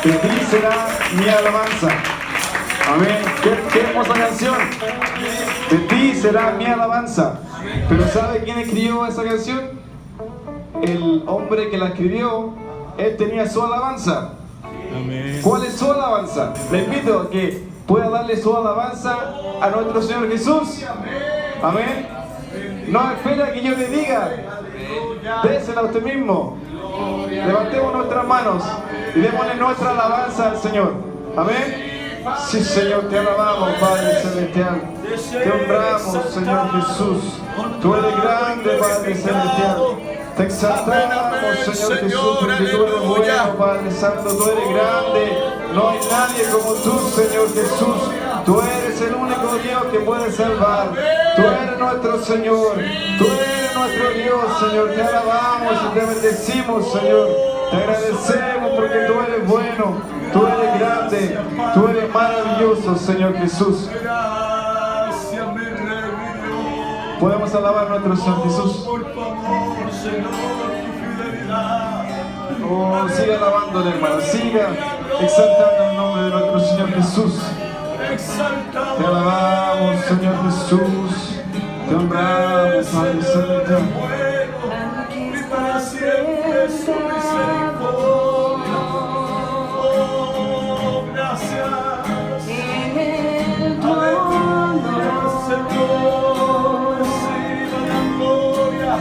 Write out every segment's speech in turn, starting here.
De ti será mi alabanza. Amén. Qué hermosa canción. De ti será mi alabanza. Pero ¿sabe quién escribió esa canción? El hombre que la escribió, él tenía su alabanza. Amén. ¿Cuál es su alabanza? Le invito a que pueda darle su alabanza a nuestro Señor Jesús. Amén. No espera que yo le diga. Désela a usted mismo. Levantemos nuestras manos y démosle nuestra alabanza al Señor. Amén. Sí, Señor, te alabamos, Padre Celestial. Te honramos, Señor Jesús. Tú eres grande, Padre Celestial. Te exaltamos, Señor Jesús, porque tú eres bueno, Padre Santo. Tú eres grande. No hay nadie como tú, Señor Jesús. Tú eres el único Dios que puede salvar. Tú eres nuestro Señor. Tú eres nuestro Dios, Señor. Te alabamos y te bendecimos, Señor. Te agradecemos porque tú eres bueno. Tú eres grande, tú eres maravilloso, Señor Jesús. Podemos alabar a nuestro Señor Jesús. Oh, siga alabándole, hermano. Siga exaltando el nombre de nuestro Señor Jesús. Te alabamos, Señor Jesús. Te honramos, Padre Celestial. Para siempre su misericordia. Oh, gracias. En el trono Señor, reciba la gloria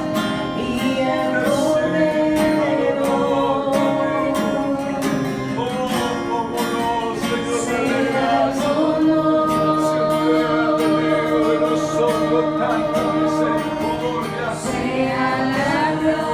y el poder. Oh, como no, Señor, seas honor. Siempre de nosotros tanta misericordia. Sea la gloria.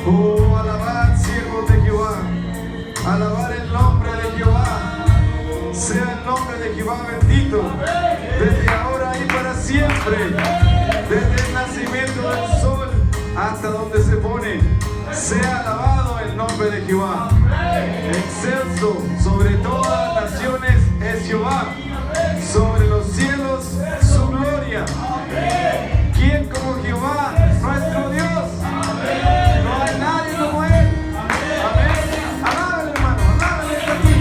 Oh, alabad, siervos de Jehová. Alabar el nombre de Jehová. Sea el nombre de Jehová bendito. Desde ahora y para siempre. Desde el nacimiento del sol hasta donde se pone. Sea alabado el nombre de Jehová. Excelso sobre todas las naciones es Jehová. Sobre los cielos su gloria. ¿Quién como Jehová, nuestro Dios? No hay nadie como Él. Amén. Alábale, hermano, alábale, está aquí.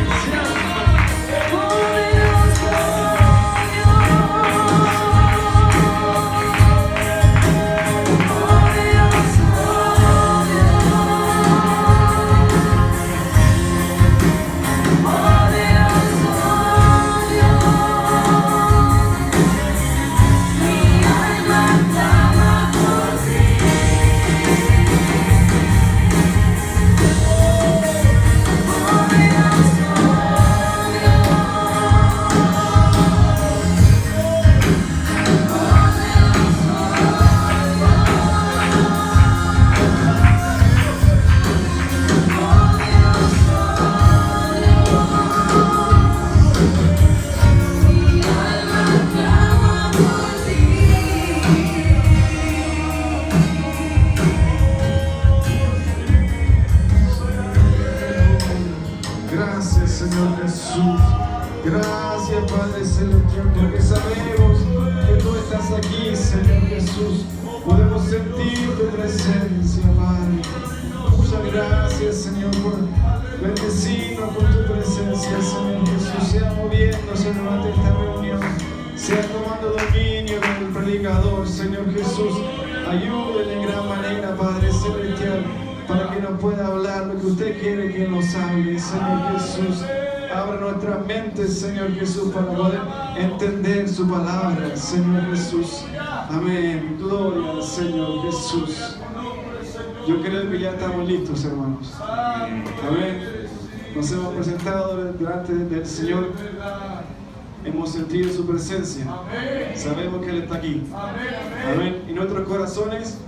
Gracias, Señor Jesús. Gracias, Padre Celestial, porque sabemos que tú estás aquí, Señor Jesús. Podemos sentir tu presencia, Padre. Muchas gracias, Señor, por bendecirnos con tu presencia, Señor Jesús. Sea moviéndose durante esta reunión, sea tomando dominio del predicador, Señor Jesús. Ayúdenle en gran manera, Padre Celestial, para que nos pueda hablar lo que usted quiere que nos hable, Señor Jesús. Abra nuestras mentes, Señor Jesús, para poder entender su palabra, Señor Jesús. Amén. Gloria al Señor Jesús. Yo creo que ya estamos listos, hermanos. Amén. Nos hemos presentado delante del Señor. Hemos sentido su presencia. Sabemos que Él está aquí. Amén. Y nuestros corazones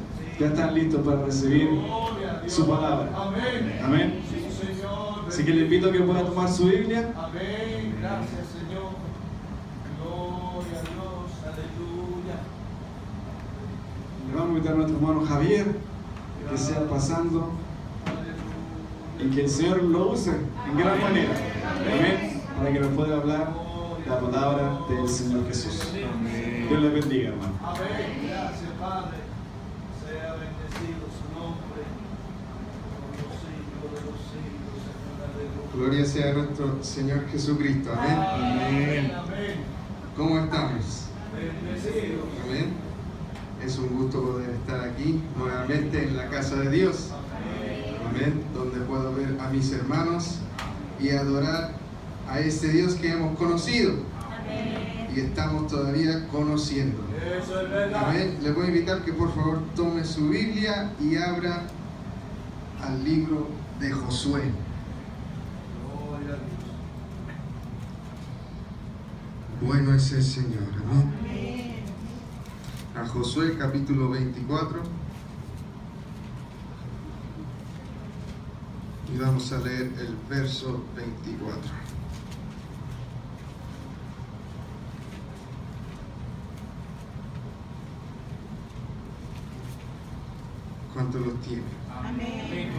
ya están listos para recibir su palabra. Amén. Así que le invito a que pueda tomar su Biblia. Amén. Gracias, Señor. Gloria a Dios. Aleluya. Le vamos a invitar a nuestro hermano Javier que sea pasando y que el Señor lo use en gran manera. Amén. Para que nos pueda hablar la palabra del Señor Jesús. Dios le bendiga, hermano. Amén. Gracias, Padre. Sea bendecido su nombre. Por los siglos de los siglos, Señor. Aleluya. Gloria sea a nuestro Señor Jesucristo. Amén. Amén. Amén. ¿Cómo estamos? Bendecido. Amén. Es un gusto poder estar aquí nuevamente en la casa de Dios. Amén. Donde puedo ver a mis hermanos y adorar a ese Dios que hemos conocido y estamos todavía conociendo. Eso es verdad. Amén. Les voy a invitar que por favor tome su Biblia y abra al libro de Josué. Gloria a Dios. Bueno es el Señor. Amén. A Josué capítulo 24. Y vamos a leer el verso 24. ¿Cuántos los tiene? Amén.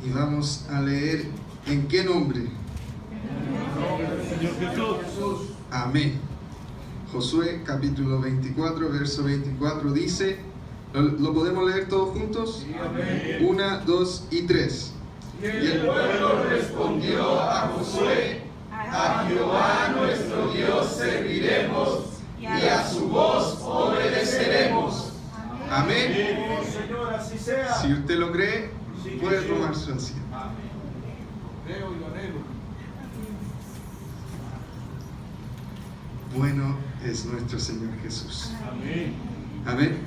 Y vamos a leer ¿en qué nombre? Señor Jesús. Amén. Josué capítulo 24, verso 24 dice, ¿lo podemos leer todos juntos? Amén. 1, 2 y 3. Y el pueblo respondió a Josué: a Jehová nuestro Dios serviremos y a su voz obedeceremos. Amén. Señor, así sea. Si usted lo cree, puede tomar su asiento. Amén. Creo y lo anhelo. Bueno es nuestro Señor Jesús. Amén. Amén.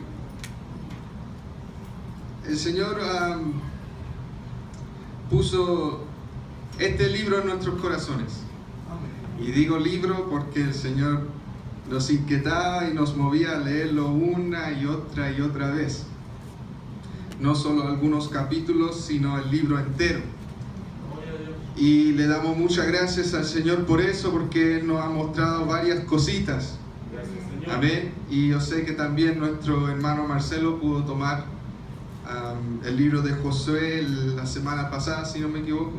El Señor puso este libro en nuestros corazones. Amén. Y digo libro porque el Señor nos inquietaba y nos movía a leerlo una y otra vez. no solo algunos capítulos, sino el libro entero. Y le damos muchas gracias al Señor por eso, porque Él nos ha mostrado varias cositas. Amén. Y yo sé que también nuestro hermano Marcelo pudo tomar el libro de Josué la semana pasada, si no me equivoco.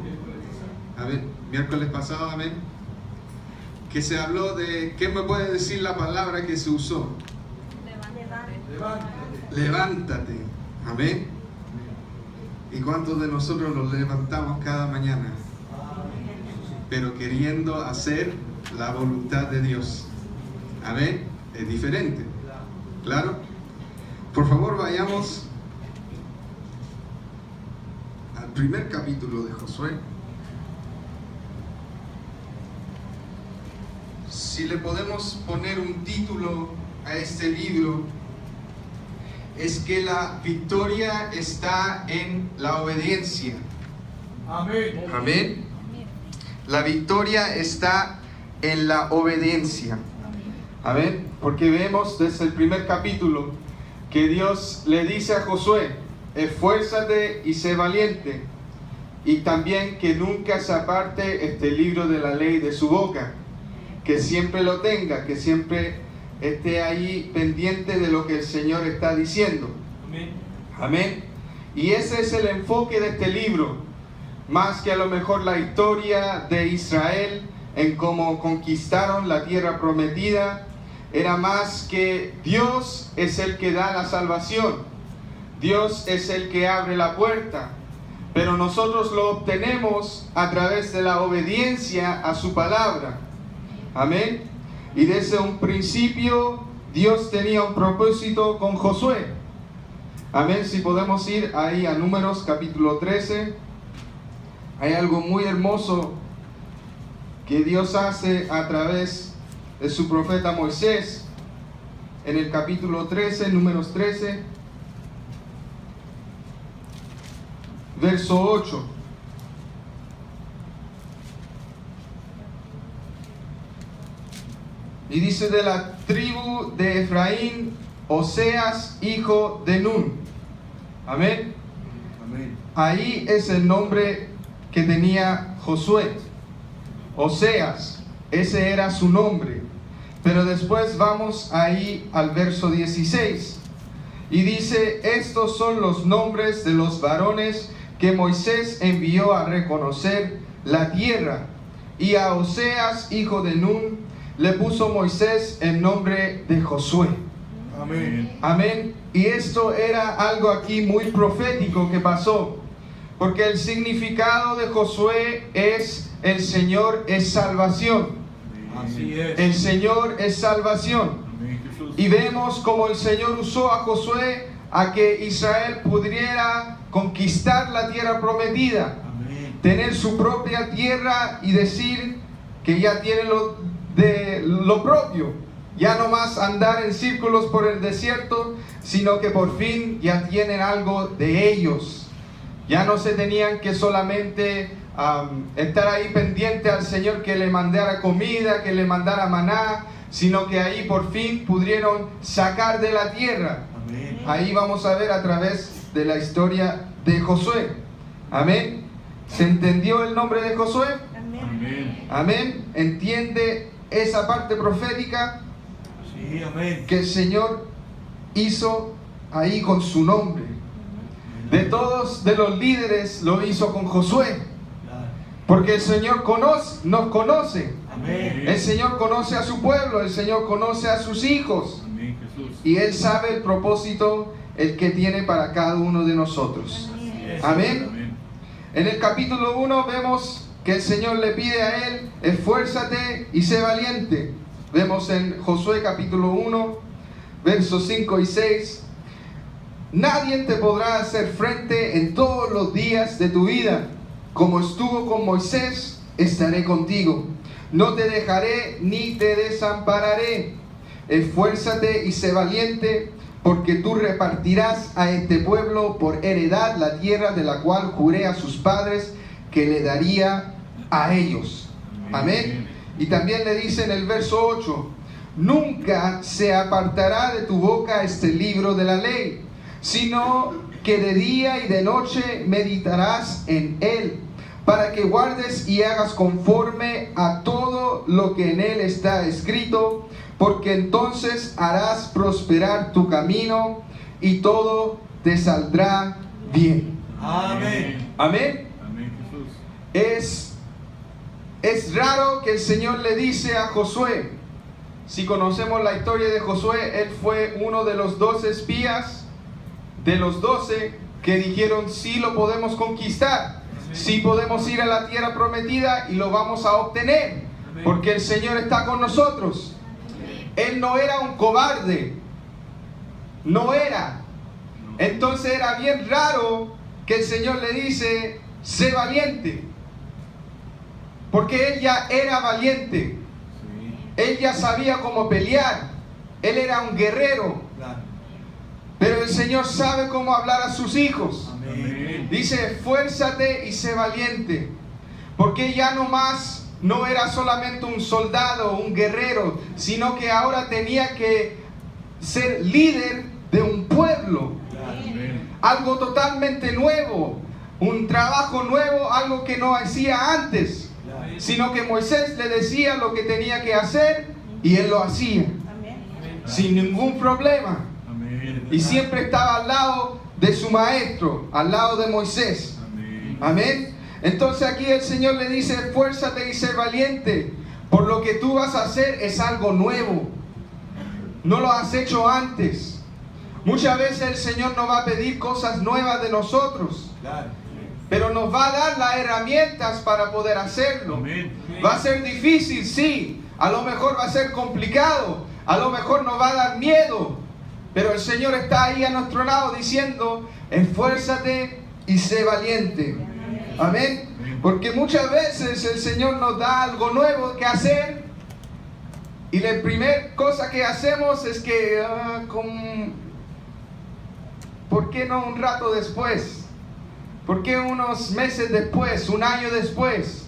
Amén. Miércoles pasado, amén. Que se habló de, ¿qué me puede decir la palabra que se usó? Levántate. Amén. ¿Y cuántos de nosotros nos levantamos cada mañana? Pero queriendo hacer la voluntad de Dios. Amén. Es diferente. ¿Claro? Por favor, vayamos al primer capítulo de Josué. Si le podemos poner un título a este libro, es que la victoria está en la obediencia. Amén. Amén. La victoria está en la obediencia. Amén. Porque vemos desde el primer capítulo que Dios le dice a Josué: esfuérzate y sé valiente. Y también que nunca se aparte este libro de la ley de su boca. Que siempre lo tenga, que siempre esté ahí pendiente de lo que el Señor está diciendo. Amén. Amén. Y ese es el enfoque de este libro. Más que a lo mejor la historia de Israel en cómo conquistaron la tierra prometida, era más que Dios es el que da la salvación. Dios es el que abre la puerta. Pero nosotros lo obtenemos a través de la obediencia a su palabra. Amén. Y desde un principio Dios tenía un propósito con Josué. Amén. Si podemos ir ahí a Números capítulo 13. Hay algo muy hermoso que Dios hace a través de su profeta Moisés. En el capítulo 13, Números 13, verso 8. Y dice: de la tribu de Efraín, Oseas, hijo de Nun. Amén. Amén. Ahí es el nombre que tenía Josué. Oseas, ese era su nombre. Pero después vamos ahí al verso 16. Y dice: estos son los nombres de los varones que Moisés envió a reconocer la tierra. Y a Oseas, hijo de Nun, le puso Moisés el nombre de Josué. Amén. Amén. Y esto era algo aquí muy profético que pasó. Porque el significado de Josué es: el Señor es salvación. Así es. El Señor es salvación. Amén, Jesús. Y vemos como el Señor usó a Josué a que Israel pudiera conquistar la tierra prometida. Amén. Tener su propia tierra y decir que ya tienen lo propio. Ya no más andar en círculos por el desierto, sino que por fin ya tienen algo de ellos. Ya no se tenían que solamente estar ahí pendiente al Señor que le mandara comida, que le mandara maná, sino que ahí por fin pudieron sacar de la tierra. Amén. Ahí vamos a ver a través de la historia de Josué. Amén. ¿Se entendió el nombre de Josué? Amén. Amén. ¿Entiende esa parte profética Sí, amén. que el Señor hizo ahí con su nombre? De todos de los líderes lo hizo con Josué. Claro. Porque el Señor nos conoce. Amén. El Señor conoce a su pueblo, el Señor conoce a sus hijos. Amén, Jesús. Y Él sabe el propósito el que tiene para cada uno de nosotros. Amén. Amén. En el capítulo 1 vemos que el Señor le pide a Él: esfuérzate y sé valiente. Vemos en Josué capítulo 1, versos 5 y 6. Nadie te podrá hacer frente en todos los días de tu vida. Como estuvo con Moisés, estaré contigo. No te dejaré ni te desampararé. Esfuérzate y sé valiente, porque tú repartirás a este pueblo por heredad la tierra de la cual juré a sus padres que le daría a ellos. Amén. Y también le dice en el verso 8: nunca se apartará de tu boca este libro de la ley, sino que de día y de noche meditarás en él, para que guardes y hagas conforme a todo lo que en él está escrito, porque entonces harás prosperar tu camino y todo te saldrá bien. Amén. Amén. Amén, Jesús. Es raro que el Señor le dice a Josué, si conocemos la historia de Josué, él fue uno de los 12 espías, de los 12 que dijeron, sí lo podemos conquistar, sí podemos ir a la tierra prometida y lo vamos a obtener, porque el Señor está con nosotros. Él no era un cobarde, no era. Entonces era bien raro que el Señor le dice, sé valiente, porque él ya era valiente, él ya sabía cómo pelear, él era un guerrero. Pero el Señor sabe cómo hablar a sus hijos. Amén. Dice, esfuérzate y sé valiente, porque ya no era solamente un soldado, un guerrero, sino que ahora tenía que ser líder de un pueblo. Amén. Algo totalmente nuevo, un trabajo nuevo, algo que no hacía antes, sino que Moisés le decía lo que tenía que hacer y él lo hacía sin ningún problema. Amén. Y siempre estaba al lado de su maestro, al lado de Moisés. Amén. Amén. Entonces aquí el Señor le dice, esfuérzate y sé valiente, por lo que tú vas a hacer es algo nuevo. No lo has hecho antes. Muchas veces el Señor nos va a pedir cosas nuevas de nosotros, pero nos va a dar las herramientas para poder hacerlo. Amén. Va a ser difícil, sí. A lo mejor va a ser complicado. A lo mejor nos va a dar miedo. Pero el Señor está ahí a nuestro lado diciendo, esfuérzate y sé valiente. Amén. Porque muchas veces el Señor nos da algo nuevo que hacer y la primera cosa que hacemos es que, ¿por qué no un rato después? ¿Por qué unos meses después, un año después?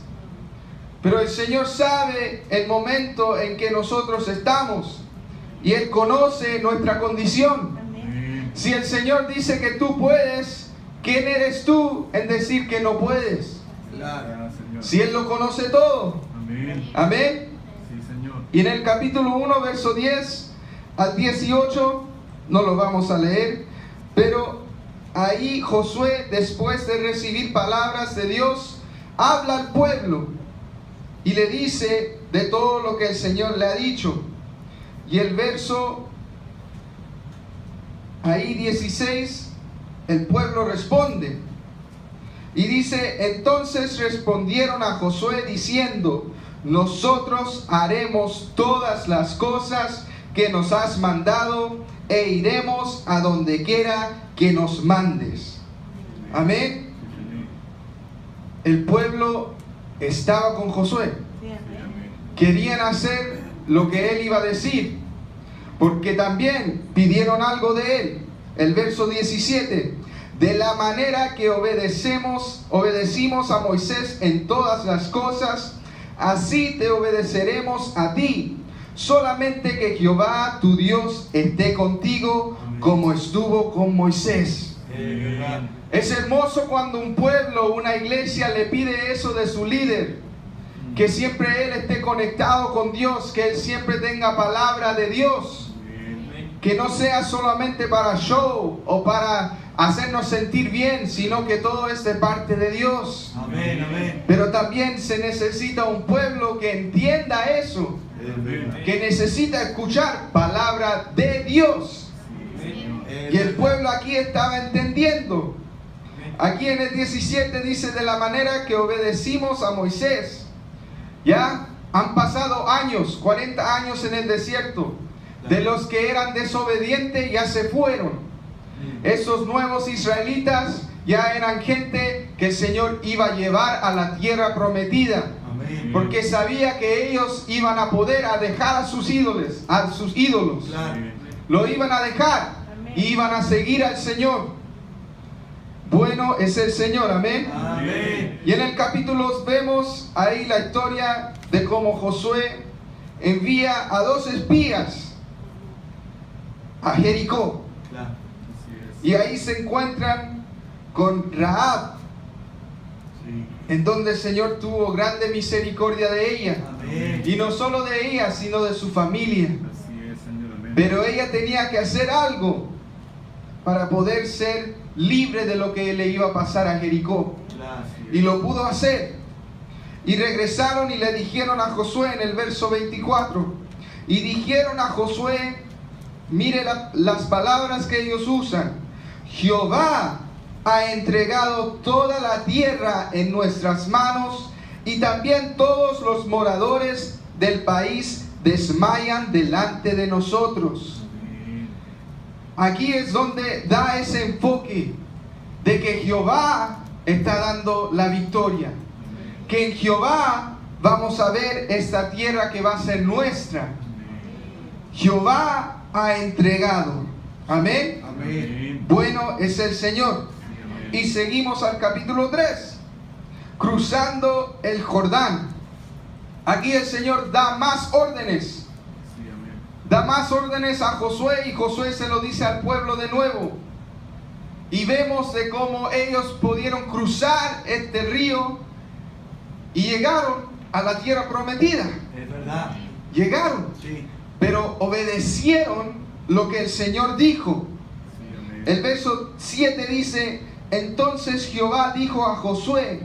Pero el Señor sabe el momento en que nosotros estamos y Él conoce nuestra condición. Amén. Si el Señor dice que tú puedes, ¿quién eres tú en decir que no puedes? Claro, Señor. Si Él lo conoce todo. Amén. Amén. Sí, Señor. Y en el capítulo 1, verso 10 al 18, no lo vamos a leer, pero ahí Josué, después de recibir palabras de Dios, habla al pueblo y le dice de todo lo que el Señor le ha dicho. Y el verso ahí 16, el pueblo responde y dice, entonces respondieron a Josué diciendo, nosotros haremos todas las cosas que nos has mandado e iremos a donde quiera que nos mandes. Amén. El pueblo estaba con Josué. Querían hacer lo que él iba a decir, porque también pidieron algo de él. El verso 17, de la manera que obedecimos a Moisés en todas las cosas, así te obedeceremos a ti. Solamente que Jehová tu Dios esté contigo como estuvo con Moisés. Amén. Es hermoso cuando un pueblo, una iglesia le pide eso de su líder, que siempre él esté conectado con Dios, que él siempre tenga palabra de Dios, que no sea solamente para show o para hacernos sentir bien, sino que todo es de parte de Dios. Amén. Amén. Pero también se necesita un pueblo que entienda eso, Amén. que necesita escuchar palabra de Dios. Y el pueblo aquí estaba entendiendo. Aquí en el 17 dice, de la manera que obedecimos a Moisés. Ya han pasado años, 40 años en el desierto. De los que eran desobedientes ya se fueron. Esos nuevos israelitas ya eran gente que el Señor iba a llevar a la tierra prometida. Amén. Porque sabía que ellos iban a poder dejar a sus ídolos, Claro. Lo iban a dejar y iban a seguir al Señor. Bueno es el Señor, amén. Amén. Y en el capítulo 2 vemos ahí la historia de cómo Josué envía a 2 espías a Jericó. Claro. Así Y ahí se encuentran con Rahab, en donde el Señor tuvo grande misericordia de ella. Amén. Y no solo de ella, sino de su familia. Así es, Señor. Amén. Pero ella tenía que hacer algo para poder ser libre de lo que le iba a pasar a Jericó. Y lo pudo hacer. Y regresaron y le dijeron a Josué en el verso 24. Y dijeron a Josué, mire las palabras que ellos usan. Jehová ha entregado toda la tierra en nuestras manos, y también todos los moradores del país desmayan delante de nosotros. Aquí es donde da ese enfoque de que Jehová está dando la victoria. Que en Jehová vamos a ver esta tierra que va a ser nuestra. Jehová ha entregado. Amén. Amén. Bueno es el Señor. Y seguimos al capítulo 3. Cruzando el Jordán. Aquí el Señor da más órdenes. Da más órdenes a Josué, y Josué se lo dice al pueblo de nuevo. Y vemos de cómo ellos pudieron cruzar este río y llegaron a la tierra prometida. Es verdad. Llegaron, Sí. pero obedecieron lo que el Señor dijo. El verso 7 dice: entonces Jehová dijo a Josué,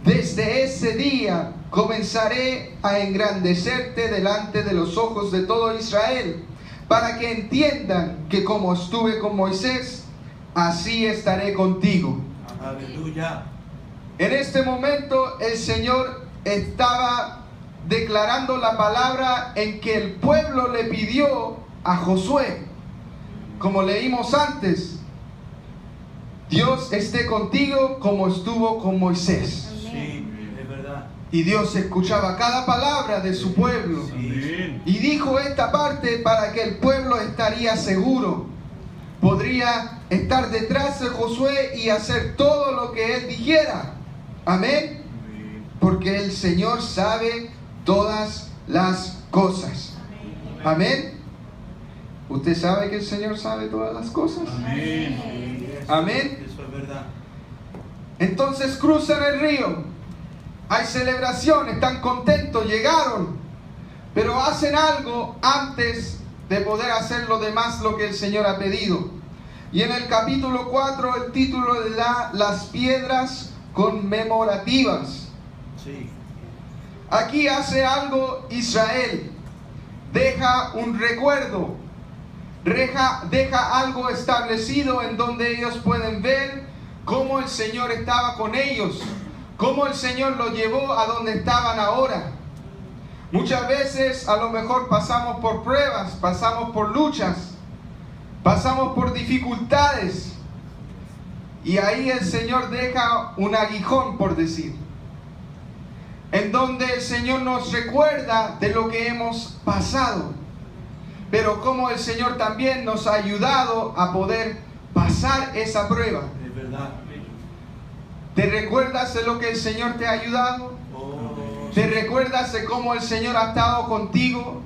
desde ese día comenzaré a engrandecerte delante de los ojos de todo Israel, para que entiendan que como estuve con Moisés, así estaré contigo. Aleluya. En este momento el Señor estaba declarando la palabra en que el pueblo le pidió a Josué. Como leímos antes, Dios esté contigo como estuvo con Moisés. Sí, es verdad. Y Dios escuchaba cada palabra de su pueblo. Amén. Y dijo esta parte para que el pueblo estaría seguro. Podría estar detrás de Josué y hacer todo lo que él dijera. Amén. Porque el Señor sabe todas las cosas. Amén. ¿Usted sabe que el Señor sabe todas las cosas? Amén. Amén. Eso es verdad. Entonces cruzan el río. Hay celebración, están contentos, llegaron. Pero hacen algo antes de poder hacer lo demás, lo que el Señor ha pedido. Y en el capítulo 4 el título le da las piedras conmemorativas. Sí. Aquí hace algo Israel. Deja un recuerdo. Deja algo establecido en donde ellos pueden ver cómo el Señor estaba con ellos. Cómo el Señor los llevó a donde estaban ahora. Muchas veces a lo mejor pasamos por pruebas, pasamos por luchas, pasamos por dificultades. Y ahí el Señor deja un aguijón, por decir, en donde el Señor nos recuerda de lo que hemos pasado, pero como el Señor también nos ha ayudado a poder pasar esa prueba. Es verdad. ¿Te recuerdas de lo que el Señor te ha ayudado? Oh, ¿Te recuerdas de cómo el Señor ha estado contigo?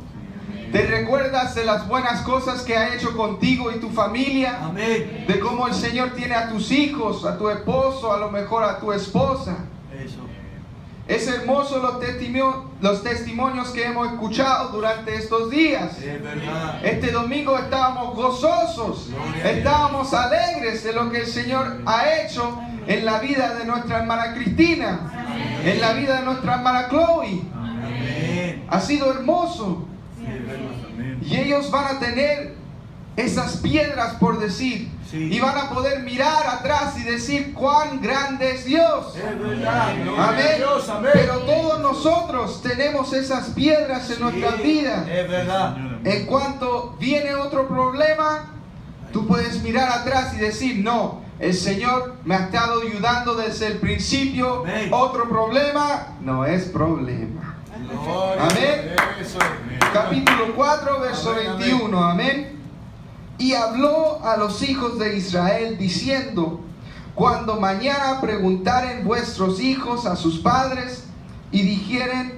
¿Te recuerdas de las buenas cosas que ha hecho contigo y tu familia? amén. De cómo el Señor tiene a tus hijos, a tu esposo, a lo mejor a tu esposa. Eso. Es hermoso los testimonios que hemos escuchado durante estos días. Es verdad. Este domingo estábamos gozosos, Gloria a Dios. estábamos alegres de lo que el Señor ha hecho en la vida de nuestra hermana Cristina, en la vida de nuestra hermana Chloe. Amén. Ha sido hermoso. Sí, es verdad. Amén. Y ellos van a tener esas piedras, por decir, Sí. y van a poder mirar atrás y decir cuán grande es Dios. Es verdad. Gloria a Amén. Dios, amén. Pero todos nosotros tenemos esas piedras en nuestras vidas. Es verdad. En cuanto viene otro problema, tú puedes mirar atrás y decir, no, el Señor me ha estado ayudando desde el principio. Amén. Otro problema no es problema. Gloria Amén. a eso. Capítulo 4, verso Amén, amén. 21. Amén. Y habló a los hijos de Israel diciendo, cuando mañana preguntaren vuestros hijos a sus padres y dijeren,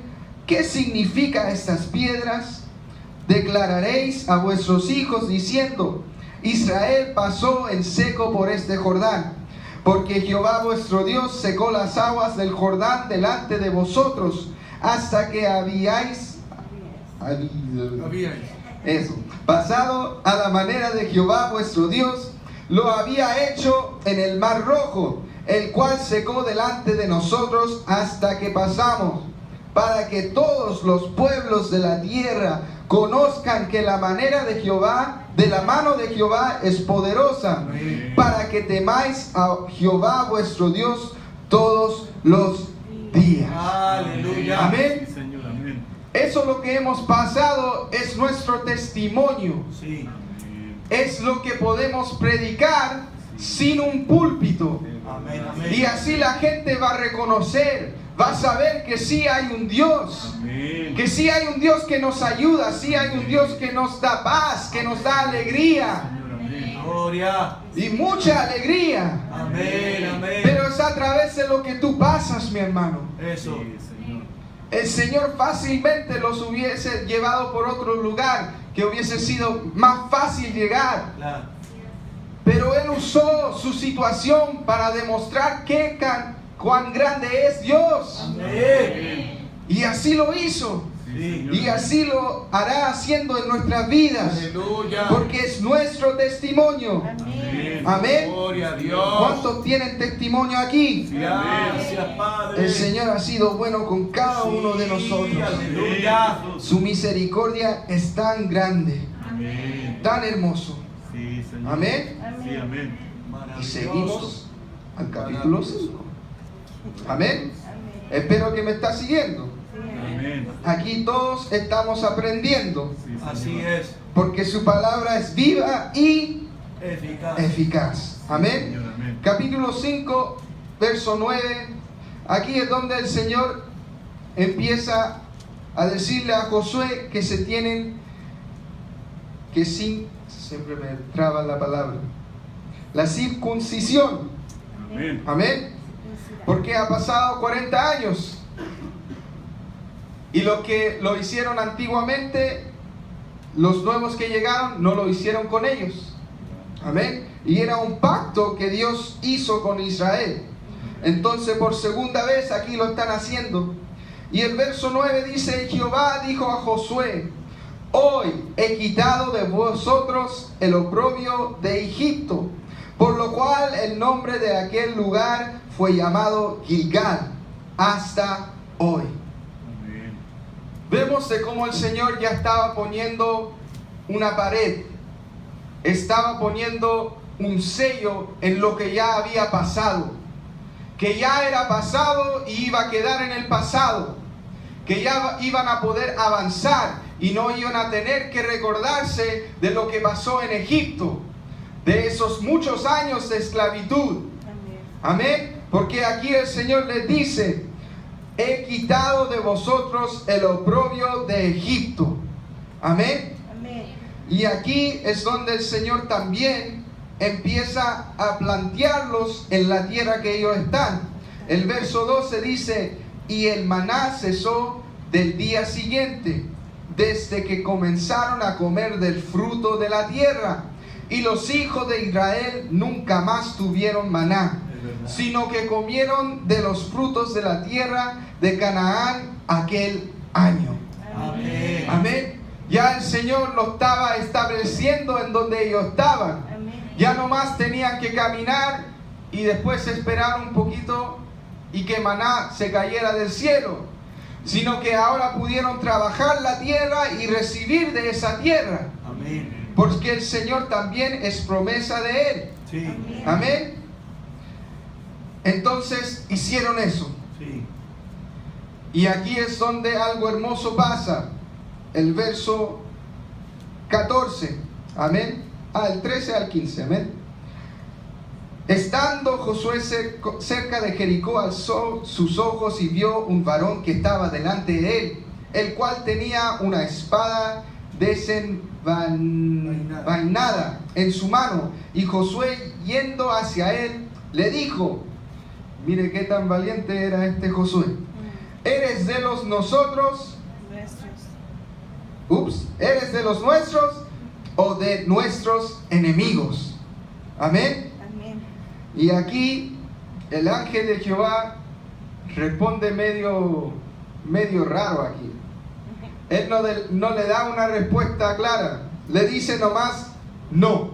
¿qué significa estas piedras? Declararéis a vuestros hijos diciendo, Israel pasó en seco por este Jordán, porque Jehová vuestro Dios secó las aguas del Jordán delante de vosotros, hasta que habíais pasado a la manera de Jehová vuestro Dios, lo había hecho en el mar Rojo, el cual secó delante de nosotros hasta que pasamos, para que todos los pueblos de la tierra conozcan que la manera de Jehová, de la mano de Jehová es poderosa, para que temáis a Jehová vuestro Dios todos los días. Aleluya. Amén. Sí, Señor, amén. Eso lo que hemos pasado es nuestro testimonio. Sí. Amén. Es lo que podemos predicar sin un púlpito. Amén, amén. Y así la gente va a reconocer, va a saber que sí hay un Dios. Amén. Que sí hay un Dios que nos ayuda, sí hay un Dios que nos da paz, que nos da alegría. Señor, amén. Gloria. Y mucha alegría. Amén, amén. Pero es a través de lo que tú pasas, mi hermano. Eso. Sí, Señor. El Señor fácilmente los hubiese llevado por otro lugar, que hubiese sido más fácil llegar. Claro. Pero Él usó su situación para demostrar cuán grande es Dios. Amén. Y así lo hizo. Sí. Y así lo hará haciendo en nuestras vidas. Aleluya. Porque es nuestro testimonio. Amén. Amén. Gloria a Dios. ¿Cuántos tienen testimonio aquí? Gracias, Padre. El Señor ha sido bueno con cada uno de nosotros. Aleluya. Su misericordia es tan grande, Amén. tan hermoso. Sí, Señor. Amén. Sí, amén. Y Maravilloso. seguimos al capítulo 5. Amén. Espero que me está siguiendo. Amén. Aquí todos estamos aprendiendo, Sí, Señor. Así es. porque su palabra es viva y Eficaz. eficaz. Amén. Señor, amén. Capítulo 5, verso 9. Aquí es donde el Señor empieza a decirle a Josué que se tienen que siempre me traba la palabra, la circuncisión. Amén. Amén. Porque ha pasado 40 años. Y lo que lo hicieron antiguamente, los nuevos que llegaron no lo hicieron con ellos. Amén. Y era un pacto que Dios hizo con Israel. Entonces por segunda vez aquí lo están haciendo. Y el verso 9 dice: Jehová dijo a Josué: hoy he quitado de vosotros el oprobio de Egipto, por lo cual el nombre de aquel lugar fue llamado Gilgal hasta hoy. Amén. Vemos de cómo el Señor ya estaba poniendo una pared, estaba poniendo un sello en lo que ya había pasado, que ya era pasado y iba a quedar en el pasado, que ya iban a poder avanzar y no iban a tener que recordarse de lo que pasó en Egipto, de esos muchos años de esclavitud. Amén. Porque aquí el Señor les dice: he quitado de vosotros el oprobio de Egipto. Amén. Y aquí es donde el Señor también empieza a plantearlos en la tierra que ellos están. El verso 12 dice: y el maná cesó del día siguiente, desde que comenzaron a comer del fruto de la tierra. Y los hijos de Israel nunca más tuvieron maná, sino que comieron de los frutos de la tierra de Canaán aquel año. Amén. Amén. Ya el Señor lo estaba estableciendo en donde ellos estaban. Ya nomás tenían que caminar y después esperar un poquito y que maná se cayera del cielo, sino que ahora pudieron trabajar la tierra y recibir de esa tierra, Amén. porque el Señor también es promesa de Él. Sí. Amén. Entonces hicieron eso. Sí. Y aquí es donde algo hermoso pasa. El verso 14. Amén. El 13 al 15. Amén. Estando Josué cerca de Jericó, alzó sus ojos y vio un varón que estaba delante de él, el cual tenía una espada desenvainada en su mano. Y Josué, yendo hacia él, le dijo: mire qué tan valiente era este Josué. ¿Eres de los nosotros? ¿Eres de los nuestros o de nuestros enemigos. Amén. Amén. Y aquí el ángel de Jehová responde medio raro aquí. Él no le da una respuesta clara. Le dice nomás no.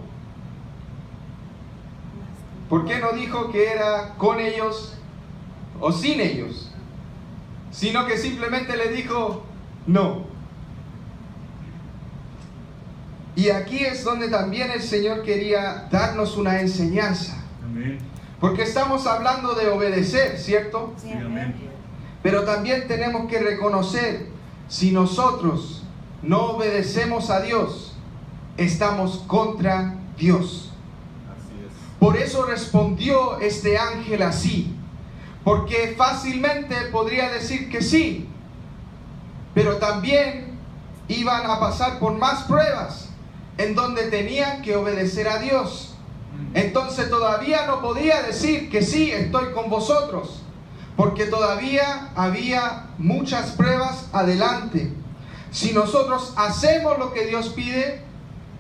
¿Por qué no dijo que era con ellos o sin ellos? Sino que simplemente le dijo no. Y aquí es donde también el Señor quería darnos una enseñanza. Amén. Porque estamos hablando de obedecer, ¿cierto? Sí, Sí, amén. Pero también tenemos que reconocer, si nosotros no obedecemos a Dios, estamos contra Dios. Así es. Por eso respondió este ángel así, porque fácilmente podría decir que sí, pero también iban a pasar por más pruebas en donde tenían que obedecer a Dios. Entonces todavía no podía decir que sí, estoy con vosotros, porque todavía había muchas pruebas adelante. Si nosotros hacemos lo que Dios pide,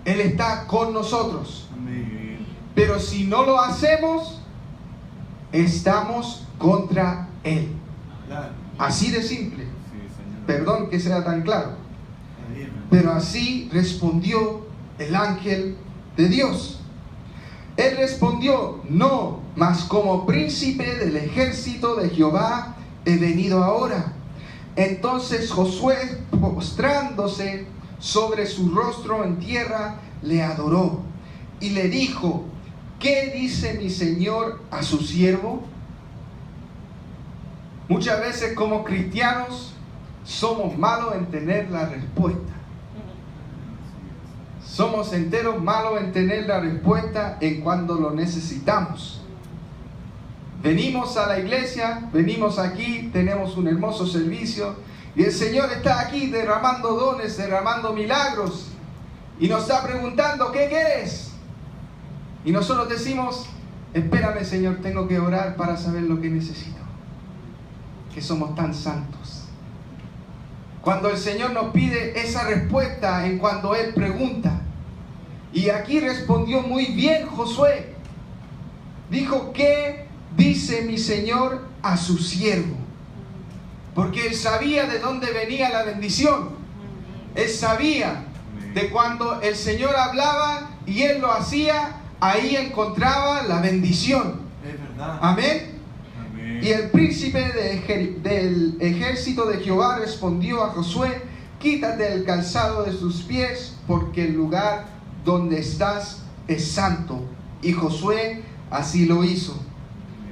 Él está con nosotros. Amén. Pero si no lo hacemos, estamos contra Él. Así de simple. Sí, Señor. Perdón que sea tan claro. Pero así respondió el ángel de Dios. Él respondió: no, mas como príncipe del ejército de Jehová he venido ahora. Entonces Josué, postrándose sobre su rostro en tierra, le adoró y le dijo: ¿qué dice mi señor a su siervo? Muchas veces como cristianos somos malos en tener la respuesta. Somos enteros malos en tener la respuesta en cuando lo necesitamos. Venimos a la iglesia, venimos aquí, tenemos un hermoso servicio y el Señor está aquí derramando dones, derramando milagros y nos está preguntando: ¿qué quieres? Y nosotros decimos: espérame, Señor, tengo que orar para saber lo que necesito. Que somos tan santos. Cuando el Señor nos pide esa respuesta en cuando Él pregunta. Y aquí respondió muy bien Josué. Dijo: ¿qué dice mi Señor a su siervo? Porque él sabía de dónde venía la bendición. Él sabía de cuando el Señor hablaba y él lo hacía, ahí encontraba la bendición. Es verdad. Amén. Amén. Y el príncipe del ejército de Jehová respondió a Josué: quítate el calzado de tus pies, porque el lugar donde estás es santo. Y Josué así lo hizo.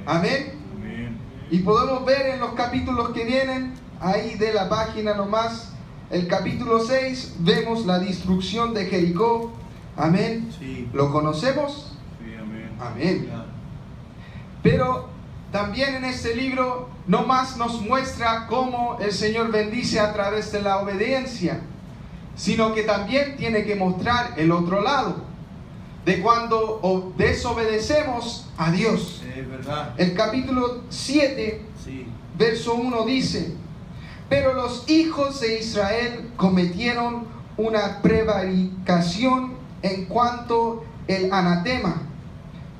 Amén. Amén. Y podemos ver en los capítulos que vienen, ahí de la página nomás, el capítulo 6, vemos la destrucción de Jericó. Amén. Sí. ¿Lo conocemos? Sí, amén. Amén. Pero también en este libro no más nos muestra cómo el Señor bendice a través de la obediencia, sino que también tiene que mostrar el otro lado, de cuando desobedecemos a Dios. Es verdad. El capítulo 7, Sí. verso 1 dice: pero los hijos de Israel cometieron una prevaricación en cuanto el anatema,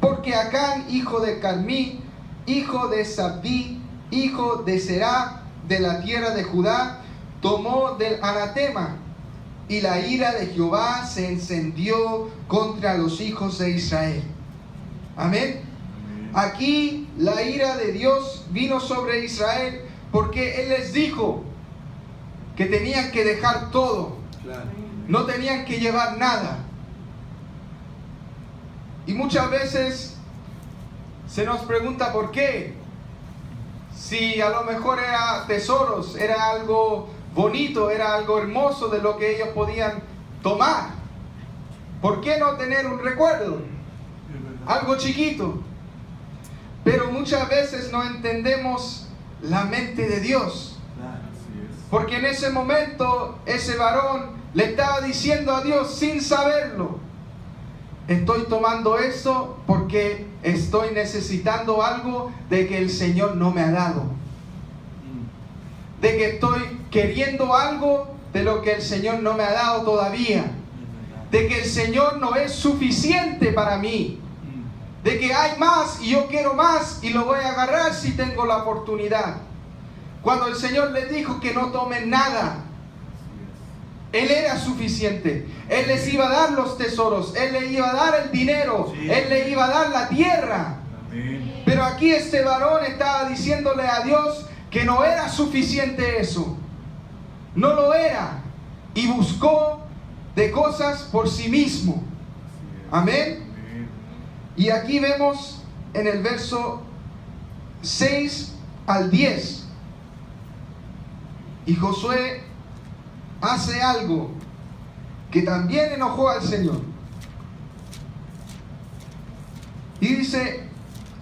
porque Acán, hijo de Carmí, hijo de Sabdí, hijo de Será, de la tierra de Judá, tomó del anatema, y la ira de Jehová se encendió contra los hijos de Israel. Amén. Amén. Aquí la ira de Dios vino sobre Israel porque Él les dijo que tenían que dejar todo, Claro. no tenían que llevar nada. Y muchas veces se nos pregunta por qué. Si a lo mejor era tesoros, era algo bonito, era algo hermoso de lo que ellos podían tomar. ¿Por qué no tener un recuerdo? Es verdad. Algo chiquito. Pero muchas veces no entendemos la mente de Dios. Claro. Así es. Porque en ese momento ese varón le estaba diciendo a Dios sin saberlo: estoy tomando esto porque estoy necesitando algo de que el Señor no me ha dado. De que estoy queriendo algo de lo que el Señor no me ha dado todavía. Es verdad. de que el Señor no es suficiente para mí, de que hay más y yo quiero más y lo voy a agarrar si tengo la oportunidad. Cuando el Señor les dijo que no tomen nada, Él era suficiente. Él les iba a dar los tesoros, Él les iba a dar el dinero, Él les iba a dar la tierra. Pero aquí este varón estaba diciéndole a Dios que no era suficiente eso. No lo era. Y buscó de cosas por sí mismo. Amén. Y aquí vemos en el verso 6 al 10. Y Josué hace algo que también enojó al Señor. Y dice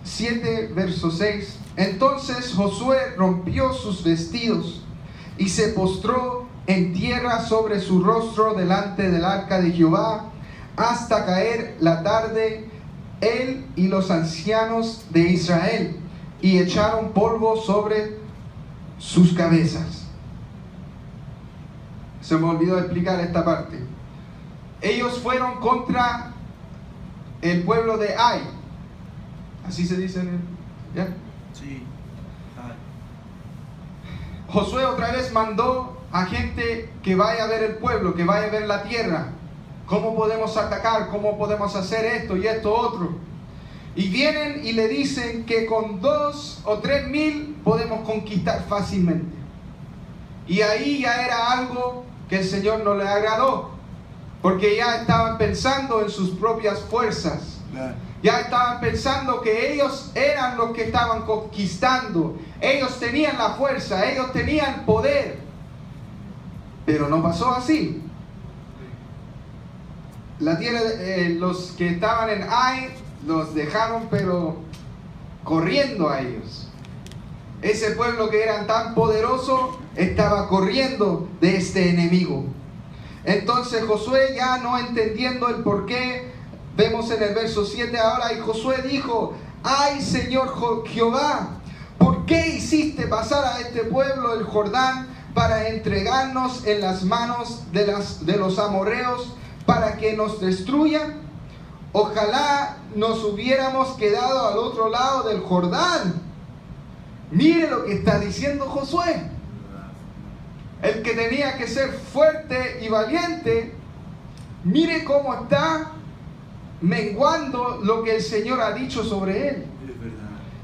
7, verso 6. Entonces Josué rompió sus vestidos y se postró en tierra sobre su rostro delante del arca de Jehová hasta caer la tarde, él y los ancianos de Israel, y echaron polvo sobre sus cabezas. Se me olvidó explicar esta parte. Ellos fueron contra el pueblo de Ai. Así se dice, ¿ya? Sí. Josué otra vez mandó a gente que vaya a ver el pueblo, que vaya a ver la tierra. ¿Cómo podemos atacar? ¿Cómo podemos hacer esto y esto otro? Y vienen y le dicen que con 2 o 3 mil podemos conquistar fácilmente. Y ahí ya era algo que el Señor no le agradó, porque ya estaban pensando en sus propias fuerzas. Ya estaban pensando que ellos eran los que estaban conquistando. Ellos tenían la fuerza, ellos tenían poder. Pero no pasó así. La tierra, los que estaban en Ai los dejaron pero corriendo a ellos. Ese pueblo que era tan poderoso estaba corriendo de este enemigo. Entonces Josué, ya no entendiendo el porqué, vemos en el verso 7 ahora, y Josué dijo: ay Señor Jehová, ¿por qué hiciste pasar a este pueblo el Jordán para entregarnos en las manos de los amorreos para que nos destruyan? Ojalá nos hubiéramos quedado al otro lado del Jordán. Mire lo que está diciendo Josué. El que tenía que ser fuerte y valiente, mire cómo está menguando lo que el Señor ha dicho sobre él.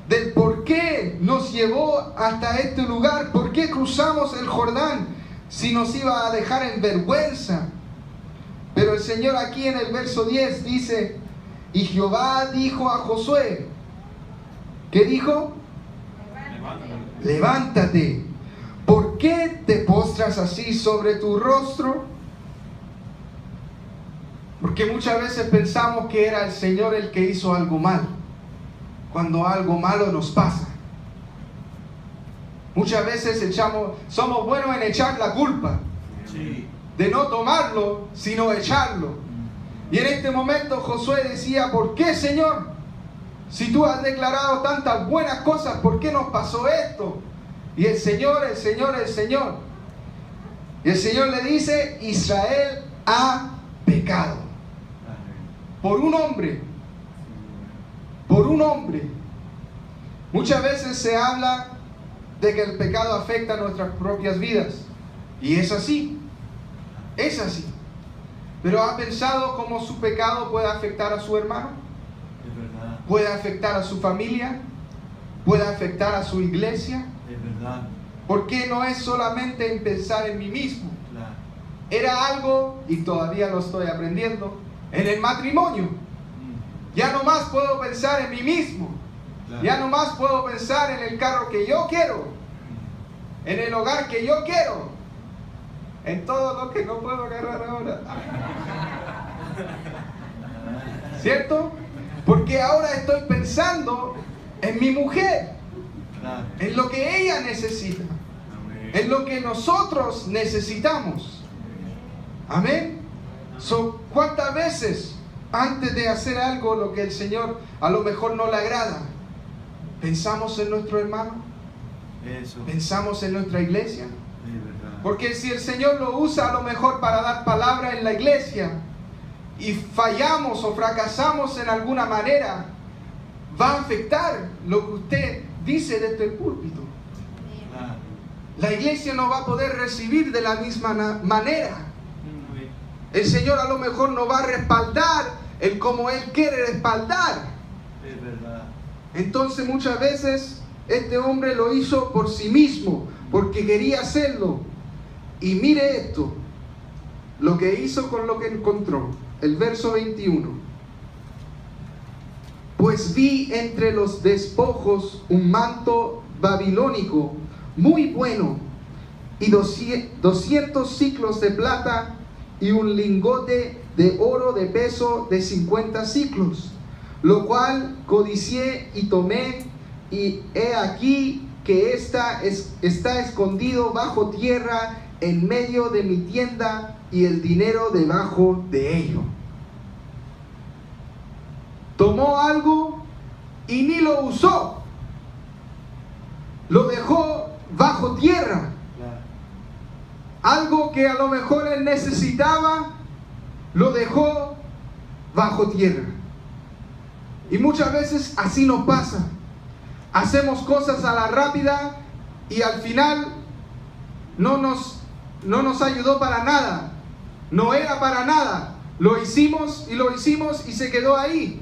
Del por qué nos llevó hasta este lugar, por qué cruzamos el Jordán si nos iba a dejar en vergüenza. Pero el Señor aquí en el verso 10 dice: y Jehová dijo a Josué, ¿qué dijo? Levántate. ¿Por qué te postras así sobre tu rostro? Porque muchas veces pensamos que era el Señor el que hizo algo mal, cuando algo malo nos pasa. Muchas veces somos buenos en echar la culpa, de no tomarlo, sino echarlo. Y en este momento Josué decía: ¿por qué, Señor? Si tú has declarado tantas buenas cosas, ¿por qué nos pasó esto? Y el Señor. Y el Señor le dice: Israel ha pecado. Por un hombre. Por un hombre. Muchas veces se habla de que el pecado afecta a nuestras propias vidas. Y es así. Es así. Pero ¿ha pensado cómo su pecado puede afectar a su hermano? Es verdad. ¿Puede afectar a su familia? ¿Puede afectar a su iglesia? Es verdad. ¿Por qué no es solamente en pensar en mí mismo? Claro. Era algo, y todavía lo estoy aprendiendo, en el matrimonio. Ya no más puedo pensar en mí mismo. Claro. Ya no más puedo pensar en el carro que yo quiero, en el hogar que yo quiero, en todo lo que no puedo agarrar ahora. ¿Cierto? Porque ahora estoy pensando en mi mujer, Claro. en lo que ella necesita, Amén. en lo que nosotros necesitamos. Amén. ¿Cuántas veces antes de hacer algo lo que el Señor a lo mejor no le agrada, pensamos en nuestro hermano? Eso. ¿Pensamos en nuestra iglesia? Es verdad. Porque si el Señor lo usa a lo mejor para dar palabra en la iglesia, y fallamos o fracasamos en alguna manera, va a afectar lo que usted dice desde el púlpito. Claro. La iglesia no va a poder recibir de la misma manera. Amén. El Señor a lo mejor no va a respaldar el como Él quiere respaldar. Es verdad. Entonces muchas veces este hombre lo hizo por sí mismo, porque quería hacerlo. Y mire esto, lo que hizo con lo que encontró. El verso 21. Pues vi entre los despojos un manto babilónico muy bueno y 200 siclos de plata y un lingote de oro de peso de 50 siclos, lo cual codicié y tomé, y he aquí que está escondido bajo tierra en medio de mi tienda, y el dinero debajo de ello. Tomó algo y ni lo usó, lo dejó bajo tierra. Claro. Algo que a lo mejor él necesitaba, lo dejó bajo tierra. Y muchas veces así nos pasa. Hacemos cosas a la rápida y al final no nos ayudó para nada. No era para nada. Lo hicimos y se quedó ahí.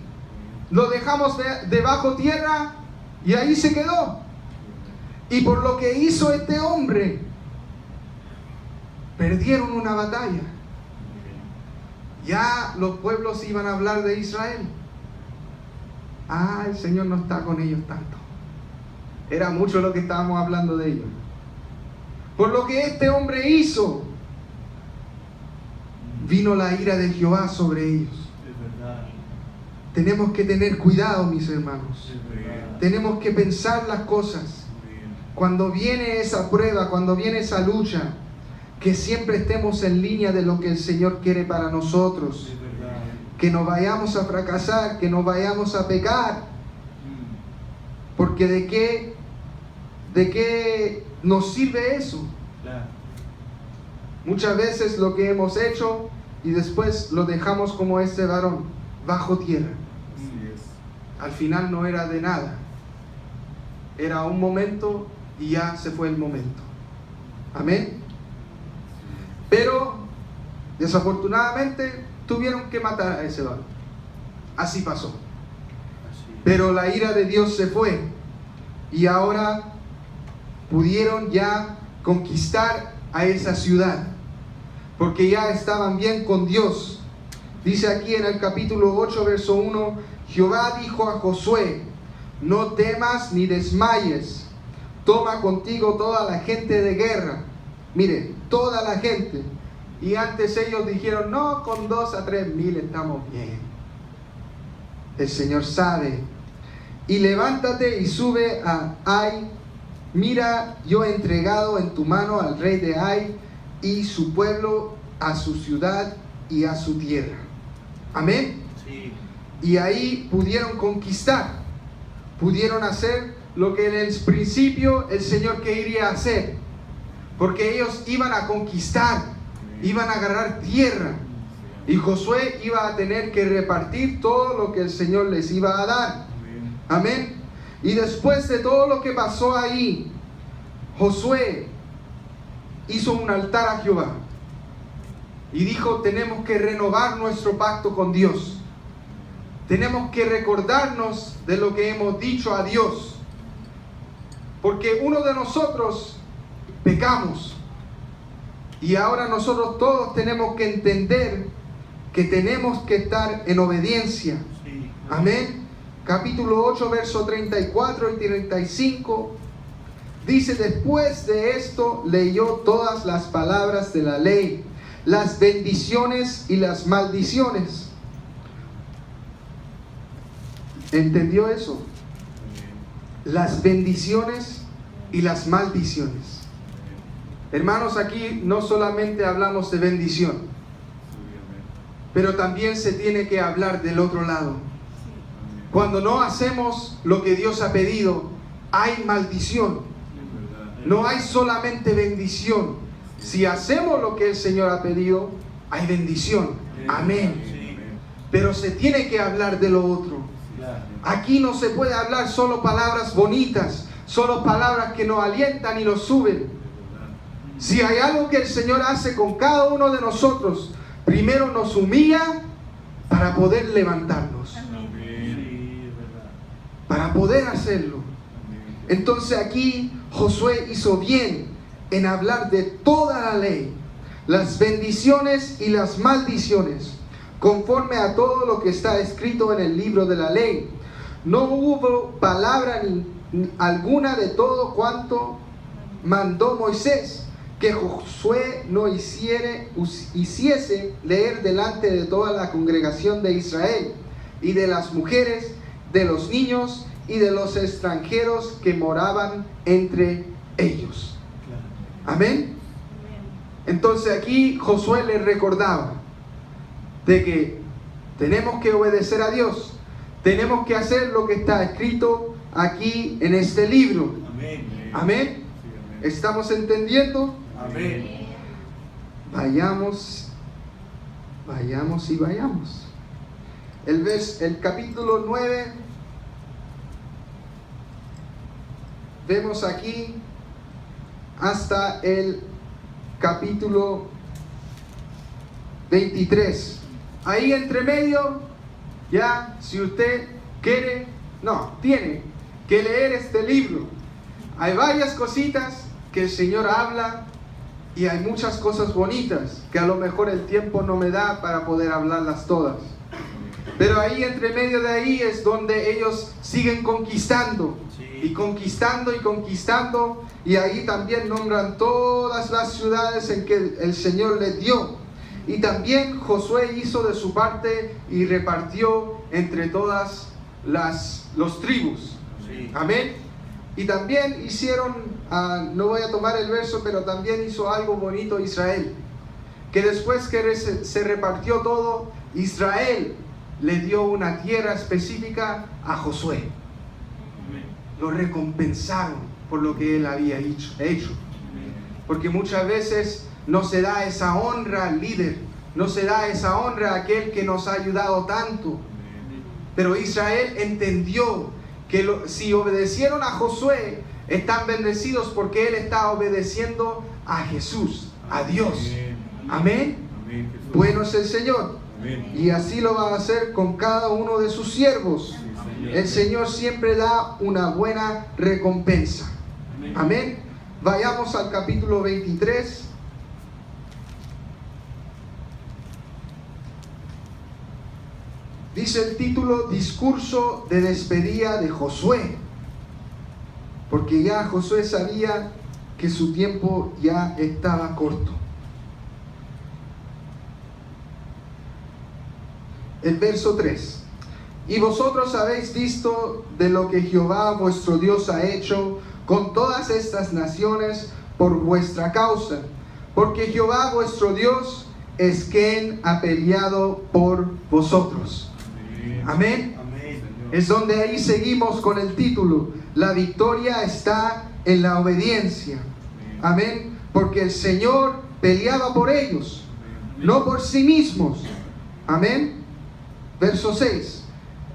Lo dejamos debajo tierra y ahí se quedó. Y por lo que hizo este hombre, perdieron una batalla. Ya los pueblos iban a hablar de Israel. El Señor no está con ellos tanto. Era mucho lo que estábamos hablando de ellos. Por lo que este hombre hizo, vino la ira de Jehová sobre ellos. Es verdad. Tenemos que tener cuidado, mis hermanos. Es verdad. Tenemos que pensar las cosas. Cuando viene esa prueba, cuando viene esa lucha, que siempre estemos en línea de lo que el Señor quiere para nosotros. Es verdad. Que no vayamos a fracasar, que no vayamos a pecar. Porque ¿de qué nos sirve eso? Claro. Muchas veces lo que hemos hecho y después lo dejamos como este varón, bajo tierra. Así es. Al final no era de nada. Era un momento y ya se fue el momento. Amén. Pero desafortunadamente tuvieron que matar a ese varón. Así pasó. Así es. Pero la ira de Dios se fue y ahora pudieron ya conquistar a esa ciudad, porque ya estaban bien con Dios. Dice aquí en el capítulo 8, verso 1, Jehová dijo a Josué: no temas ni desmayes, toma contigo toda la gente de guerra. Mire, toda la gente. Y antes ellos dijeron: no, con 2 a 3 mil estamos bien. El Señor sabe. Y levántate y sube a Ai. Mira, yo he entregado en tu mano al rey de Ai y su pueblo, a su ciudad y a su tierra. Amén. Sí. Y ahí pudieron conquistar, pudieron hacer lo que en el principio el Señor quería hacer, porque ellos iban a conquistar, iban a agarrar tierra, y Josué iba a tener que repartir todo lo que el Señor les iba a dar. Amén. Y después de todo lo que pasó ahí, Josué hizo un altar a Jehová y dijo: tenemos que renovar nuestro pacto con Dios. Tenemos que recordarnos de lo que hemos dicho a Dios, porque uno de nosotros pecamos y ahora nosotros todos tenemos que entender que tenemos que estar en obediencia. Sí. Amén. Capítulo 8, verso 34 y 35 dice: después de esto leyó todas las palabras de la ley, las bendiciones y las maldiciones. ¿Entendió eso? Las bendiciones y las maldiciones. Hermanos, aquí no solamente hablamos de bendición, pero también se tiene que hablar del otro lado. Cuando no hacemos lo que Dios ha pedido, hay maldición. No hay solamente bendición. Si hacemos lo que el Señor ha pedido, hay bendición. Amén. pero se tiene que hablar de lo otro. Claro. Aquí no se puede hablar solo palabras bonitas, solo palabras que nos alientan y nos suben. Si hay algo que el Señor hace con cada uno de nosotros, primero nos humilla para poder levantarnos, Sí, es verdad. para poder hacerlo. Entonces aquí Josué hizo bien en hablar de toda la ley, las bendiciones y las maldiciones, conforme a todo lo que está escrito en el libro de la ley. No hubo palabra alguna de todo cuanto mandó Moisés que Josué no hiciese leer delante de toda la congregación de Israel, y de las mujeres, de los niños y de los extranjeros que moraban entre ellos. Amén. Entonces aquí Josué les recordaba de que tenemos que obedecer a Dios, tenemos que hacer lo que está escrito aquí en este libro. Amén. Amén. ¿Estamos entendiendo? Amén. Vayamos y vayamos. El capítulo 9, vemos aquí hasta el capítulo 23. Ahí entre medio, ya, si usted quiere, tiene que leer este libro. Hay varias cositas que el Señor habla y hay muchas cosas bonitas que a lo mejor el tiempo no me da para poder hablarlas todas. Pero ahí entre medio de ahí es donde ellos siguen conquistando y conquistando y conquistando, y ahí también nombran todas las ciudades en que el Señor les dio. Y también Josué hizo de su parte y repartió entre todas los tribus. Sí. Amén. Y también hicieron, no voy a tomar el verso, pero también hizo algo bonito Israel, que después que se repartió todo, Israel le dio una tierra específica a Josué. Lo recompensaron por lo que él había hecho. Porque muchas veces no se da esa honra al líder, no se da esa honra a aquel que nos ha ayudado tanto. Pero Israel entendió que si obedecieron a Josué, están bendecidos porque él está obedeciendo a Jesús, a Dios. Amén. Bueno es el Señor. Y así lo va a hacer con cada uno de sus siervos. El Señor siempre da una buena recompensa. Amén. Vayamos al capítulo 23. Dice el título: discurso de despedida de Josué. Porque ya Josué sabía que su tiempo ya estaba corto. El verso 3. Y vosotros habéis visto de lo que Jehová vuestro Dios ha hecho con todas estas naciones por vuestra causa. Porque Jehová vuestro Dios es quien ha peleado por vosotros. Amén. Es donde ahí seguimos con el título: la victoria está en la obediencia. Amén. Porque el Señor peleaba por ellos, no por sí mismos. Amén. Verso 6.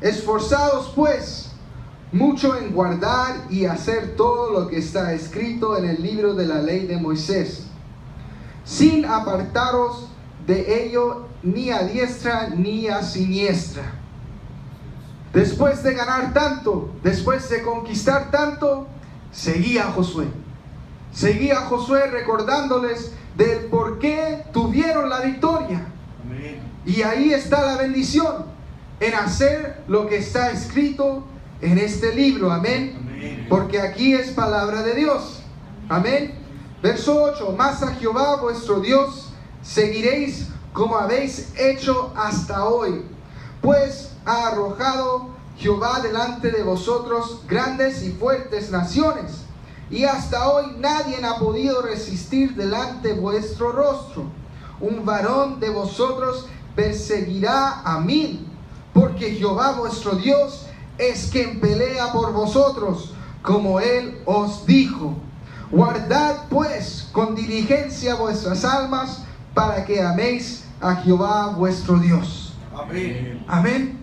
Esforzados pues mucho en guardar y hacer todo lo que está escrito en el libro de la ley de Moisés, sin apartaros de ello ni a diestra ni a siniestra. Después de ganar tanto, después de conquistar tanto, seguía Josué. Seguía Josué recordándoles del por qué tuvieron la victoria. Amén. Y ahí está la bendición, en hacer lo que está escrito en este libro. Amén. Amén. Porque aquí es palabra de Dios. Amén. Verso 8. Mas a Jehová vuestro Dios seguiréis como habéis hecho hasta hoy, pues ha arrojado Jehová delante de vosotros grandes y fuertes naciones, y hasta hoy nadie ha podido resistir delante vuestro rostro. Un varón de vosotros perseguirá a 1000, porque Jehová vuestro Dios es quien pelea por vosotros, como él os dijo. Guardad pues con diligencia vuestras almas, para que améis a Jehová vuestro Dios. Amén. Amén.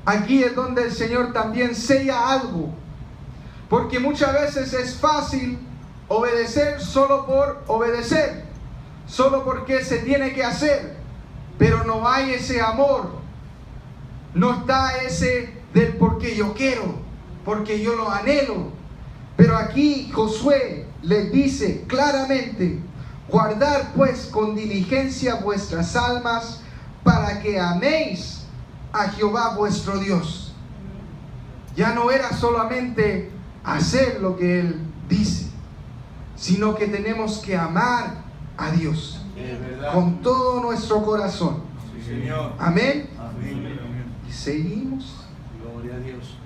Aquí es donde el Señor también sella algo. Porque muchas veces es fácil obedecer solo por obedecer, solo porque se tiene que hacer, pero no hay ese amor, no está ese del porque yo quiero, porque yo lo anhelo. Pero aquí Josué les dice claramente: guardad pues con diligencia vuestras almas, para que améis a Jehová vuestro Dios. Ya no era solamente hacer lo que Él dice, sino que tenemos que amar a Dios con todo nuestro corazón. Sí, Señor. Amén. Amén. Y seguimos. Gloria a Dios.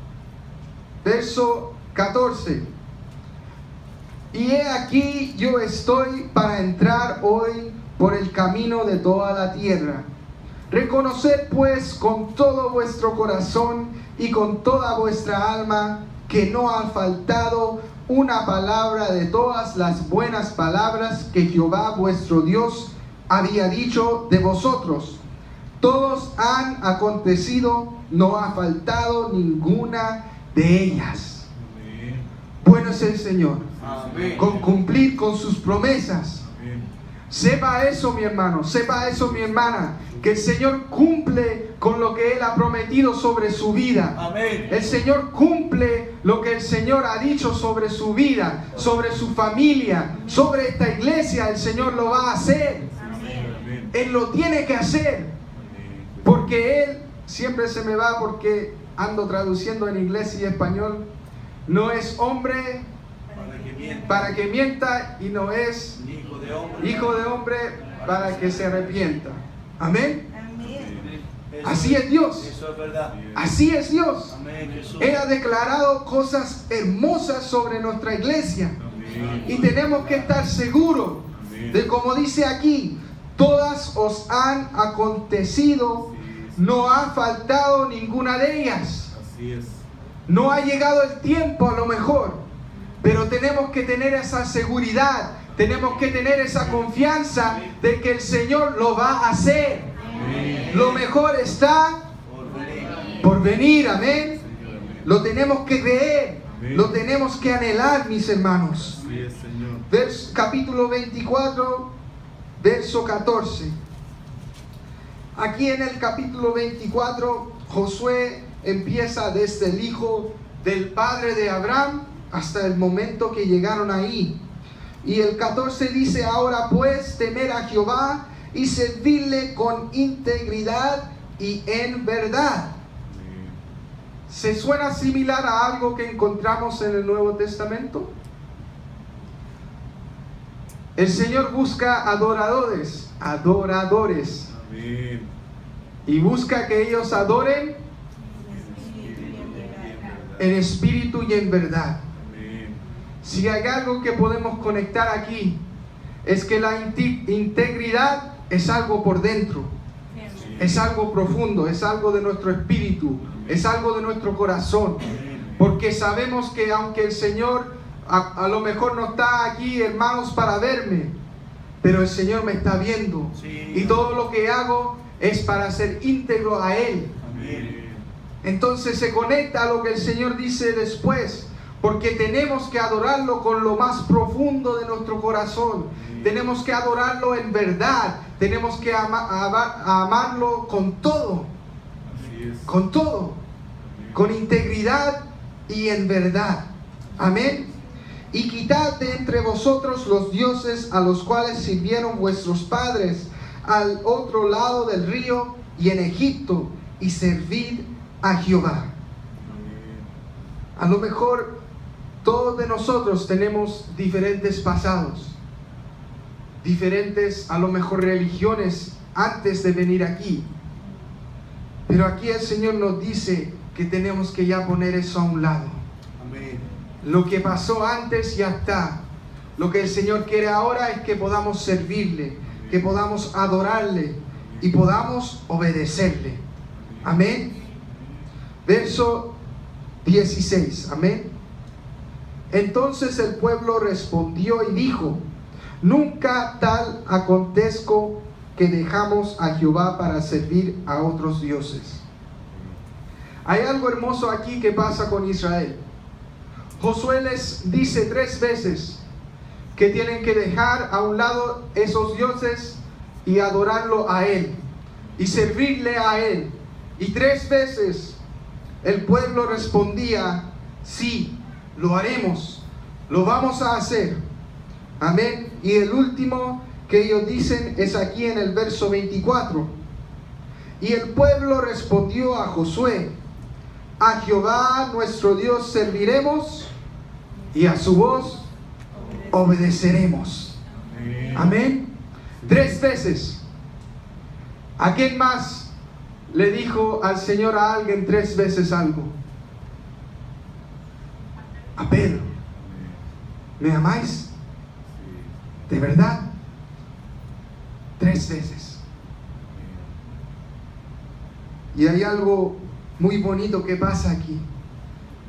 Verso 14. Y he aquí yo estoy para entrar hoy por el camino de toda la tierra. Reconoced pues con todo vuestro corazón y con toda vuestra alma que no ha faltado una palabra de todas las buenas palabras que Jehová vuestro Dios había dicho de vosotros. Todos han acontecido, no ha faltado ninguna de ellas. Amén. Bueno es el Señor, Amén. con cumplir con sus promesas. Amén. Sepa eso, mi hermano, sepa eso, mi hermana, que el Señor cumple con lo que Él ha prometido sobre su vida. Amén. El Señor cumple lo que el Señor ha dicho sobre su vida, sobre su familia, sobre esta iglesia. El Señor lo va a hacer. Amén. Él lo tiene que hacer. Porque Él, siempre se me va porque ando traduciendo en inglés y español, no es hombre para que mienta y no es hijo de hombre para que se arrepienta. Amén. Así es Dios. Eso es verdad. Así es Dios. Amén, Jesús. Él ha declarado cosas hermosas sobre nuestra iglesia. Y tenemos que estar seguros de, como dice aquí, todas os han acontecido, no ha faltado ninguna de ellas. Así es. No ha llegado el tiempo a lo mejor, pero tenemos que tener esa seguridad, tenemos que tener esa confianza de que el Señor lo va a hacer. Lo mejor está por venir, amén. Lo tenemos que creer, lo tenemos que anhelar, mis hermanos. Así es, Señor. Capítulo 24, verso 14. Aquí en el capítulo 24, Josué empieza desde el hijo del padre de Abraham hasta el momento que llegaron ahí. Y el 14 dice: ahora pues temer a Jehová y servirle con integridad y en verdad. ¿Se suena similar a algo que encontramos en el Nuevo Testamento? El Señor busca adoradores. Amén. Y busca que ellos adoren en espíritu y en verdad. Amén. Si hay algo que podemos conectar aquí, es que la integridad es algo por dentro, es algo profundo, es algo de nuestro espíritu, es algo de nuestro corazón. Porque sabemos que aunque el Señor a lo mejor no está aquí, hermanos, para verme, pero el Señor me está viendo. Y todo lo que hago es para ser íntegro a Él. Amén. Entonces se conecta a lo que el Señor dice después, porque tenemos que adorarlo con lo más profundo de nuestro corazón. Tenemos que adorarlo en verdad. Tenemos que amarlo con todo. Así es. Con todo. Con integridad y en verdad. Amén. Y quitad de entre vosotros los dioses a los cuales sirvieron vuestros padres al otro lado del río y en Egipto, y servid a Jehová. A lo mejor todos de nosotros tenemos diferentes pasados, diferentes a lo mejor religiones antes de venir aquí, pero aquí el Señor nos dice que tenemos que ya poner eso a un lado. Amén. Lo que pasó antes ya está. Lo que el Señor quiere ahora es que podamos servirle, que podamos adorarle y podamos obedecerle. Amén. Verso 16. Amén. Entonces el pueblo respondió y dijo: nunca tal acontezco que dejamos a Jehová para servir a otros dioses. Hay algo hermoso aquí que pasa con Israel. Josué les dice 3 veces que tienen que dejar a un lado esos dioses y adorarlo a Él y servirle a Él. Y 3 veces el pueblo respondía: sí, lo haremos, lo vamos a hacer. Amén. Y el último que ellos dicen es aquí en el verso 24. Y el pueblo respondió a Josué: a Jehová nuestro Dios serviremos y a su voz obedeceremos. Amén. 3 veces. ¿A quién más le dijo al Señor a alguien 3 veces algo? A Pedro. ¿Me amáis? ¿De verdad? 3 veces. Y hay algo muy bonito que pasa aquí,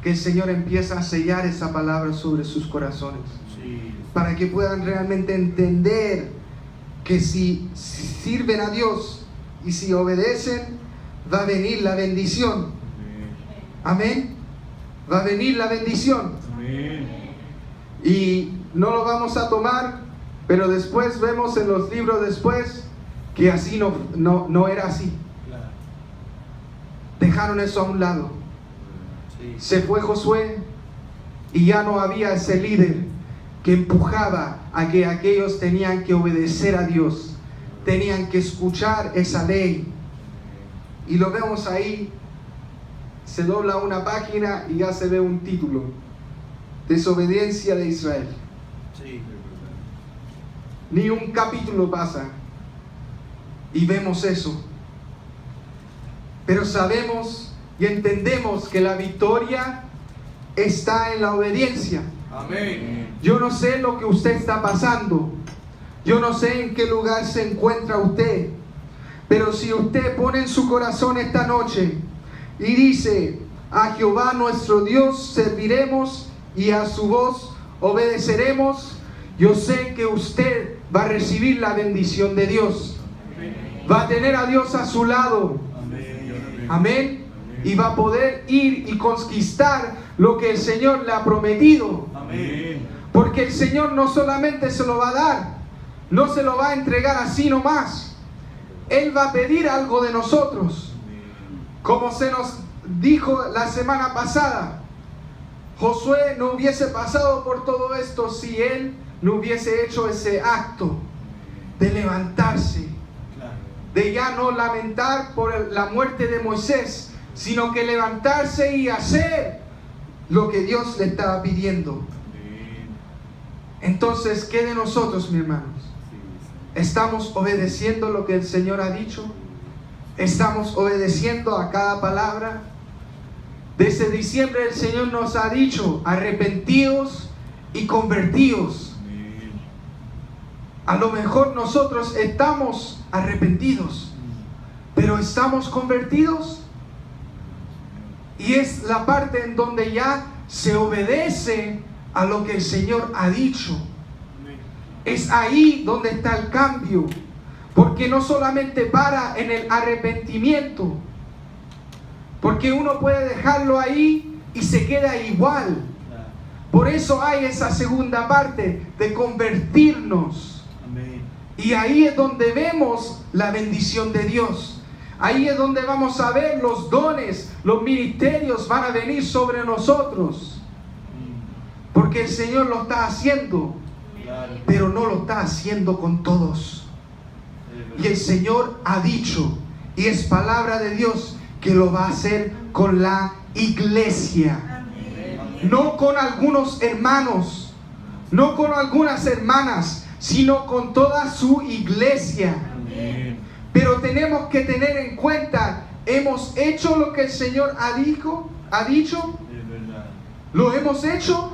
que el Señor empieza a sellar esa palabra sobre sus corazones, para que puedan realmente entender que si sirven a Dios y si obedecen, va a venir la bendición. Amén. Va a venir la bendición. Y no lo vamos a tomar, pero después vemos en los libros después que así no era así. Dejaron eso a un lado. Se fue Josué y ya no había ese líder que empujaba a que aquellos tenían que obedecer a Dios, tenían que escuchar esa ley. Y lo vemos ahí, se dobla una página y ya se ve un título: desobediencia de Israel. Ni un capítulo pasa y vemos eso. Pero sabemos y entendemos que la victoria está en la obediencia. Amén. Yo no sé lo que usted está pasando. Yo no sé en qué lugar se encuentra usted. Pero si usted pone en su corazón esta noche y dice: a Jehová nuestro Dios serviremos y a su voz obedeceremos, yo sé que usted va a recibir la bendición de Dios. Va a tener a Dios a su lado. Amén. Y va a poder ir y conquistar lo que el Señor le ha prometido. Amén. Porque el Señor no solamente se lo va a dar, no se lo va a entregar así nomás. Él va a pedir algo de nosotros. Como se nos dijo la semana pasada, Josué no hubiese pasado por todo esto si él no hubiese hecho ese acto de levantarse, de ya no lamentar por la muerte de Moisés, sino que levantarse y hacer lo que Dios le estaba pidiendo. Entonces, ¿qué de nosotros, mis hermanos? ¿Estamos obedeciendo lo que el Señor ha dicho? ¿Estamos obedeciendo a cada palabra? Desde diciembre el Señor nos ha dicho: arrepentidos y convertidos. A lo mejor nosotros estamos arrepentidos, pero ¿estamos convertidos? Y es la parte en donde ya se obedece a lo que el Señor ha dicho. Es ahí donde está el cambio, porque no solamente para en el arrepentimiento, porque uno puede dejarlo ahí y se queda igual. Por eso hay esa segunda parte de convertirnos. Y ahí es donde vemos la bendición de Dios. Ahí es donde vamos a ver los dones, los ministerios van a venir sobre nosotros. Porque el Señor lo está haciendo, pero no lo está haciendo con todos. Y el Señor ha dicho, y es palabra de Dios, que lo va a hacer con la iglesia. No con algunos hermanos, no con algunas hermanas, sino con toda su iglesia. Pero tenemos que tener en cuenta, ¿hemos hecho lo que el Señor ha dicho? ¿Lo hemos hecho?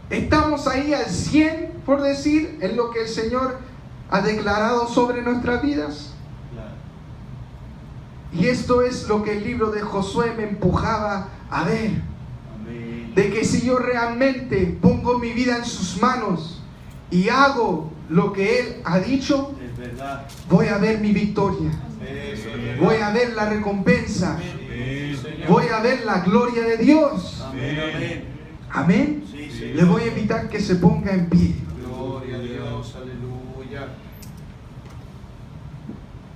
¿Estamos ahí al 100, por decir, en lo que el Señor ha declarado sobre nuestras vidas? Y esto es lo que el libro de Josué me empujaba a ver. De que si yo realmente pongo mi vida en sus manos y hago lo que Él ha dicho, Es verdad. voy a ver mi victoria. Eso es verdad. Voy a ver la recompensa. Amén. Voy a ver la gloria de Dios. Amén. Amén. Amén. Sí, Señor. Le voy a invitar que se ponga en pie. Gloria a Dios, aleluya.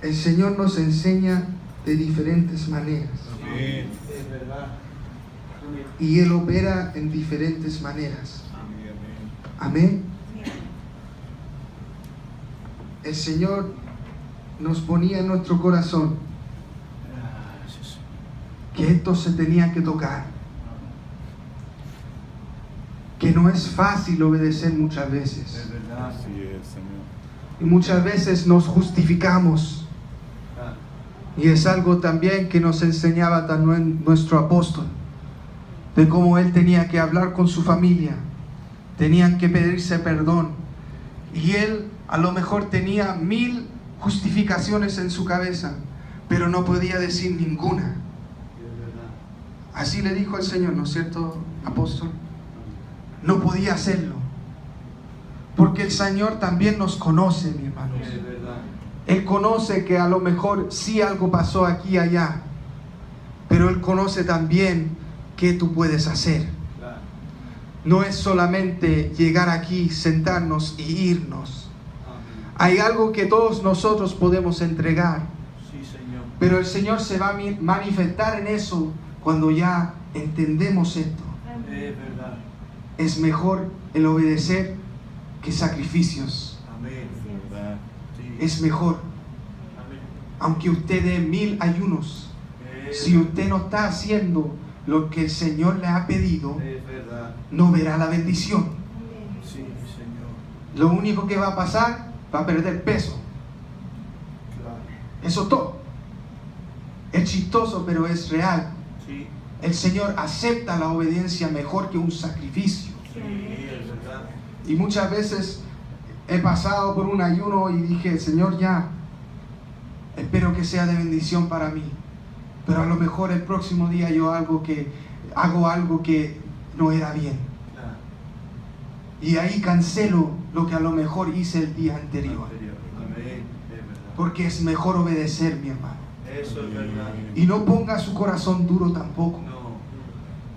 El Señor nos enseña de diferentes maneras. Amén. Es verdad. Y Él opera en diferentes maneras. Amén. Amén. El Señor nos ponía en nuestro corazón Gracias. que esto se tenía que tocar. Que no es fácil obedecer muchas Es veces. verdad. Así es, Señor. Y muchas veces nos justificamos. Y es algo también que nos enseñaba también nuestro apóstol. De cómo él tenía que hablar con su familia. Tenían que pedirse perdón. Y él a lo mejor tenía 1000 justificaciones en su cabeza, pero no podía decir ninguna. Así le dijo el Señor, ¿no es cierto, apóstol? No podía hacerlo. Porque el Señor también nos conoce, mi hermano. Es verdad. Él conoce que a lo mejor sí algo pasó aquí y allá, pero Él conoce también qué tú puedes hacer. Claro. No es solamente llegar aquí, sentarnos y irnos. Amén. Hay algo que todos nosotros podemos entregar, Sí, Señor. pero el Señor se va a manifestar en eso cuando ya entendemos esto. Es verdad. Es mejor el obedecer que sacrificios. Amén. Es verdad. Sí. Es mejor, Amén. aunque usted dé 1000 ayunos. Si usted no está haciendo lo que el Señor le ha pedido, Es verdad. no verá la bendición. Sí, Señor. Lo único que va a pasar, va a perder peso. Claro. Eso es todo. Es chistoso, pero es real. Sí. El Señor acepta la obediencia mejor que un sacrificio. Sí, es verdad. Y muchas veces he pasado por un ayuno y dije, Señor, ya, espero que sea de bendición para mí. Pero a lo mejor el próximo día yo hago algo que no era bien. Claro. Y ahí cancelo lo que a lo mejor hice el día anterior. Amén. Es verdad. Porque es mejor obedecer, mi hermano. Eso es verdad. Y no ponga su corazón duro tampoco. No.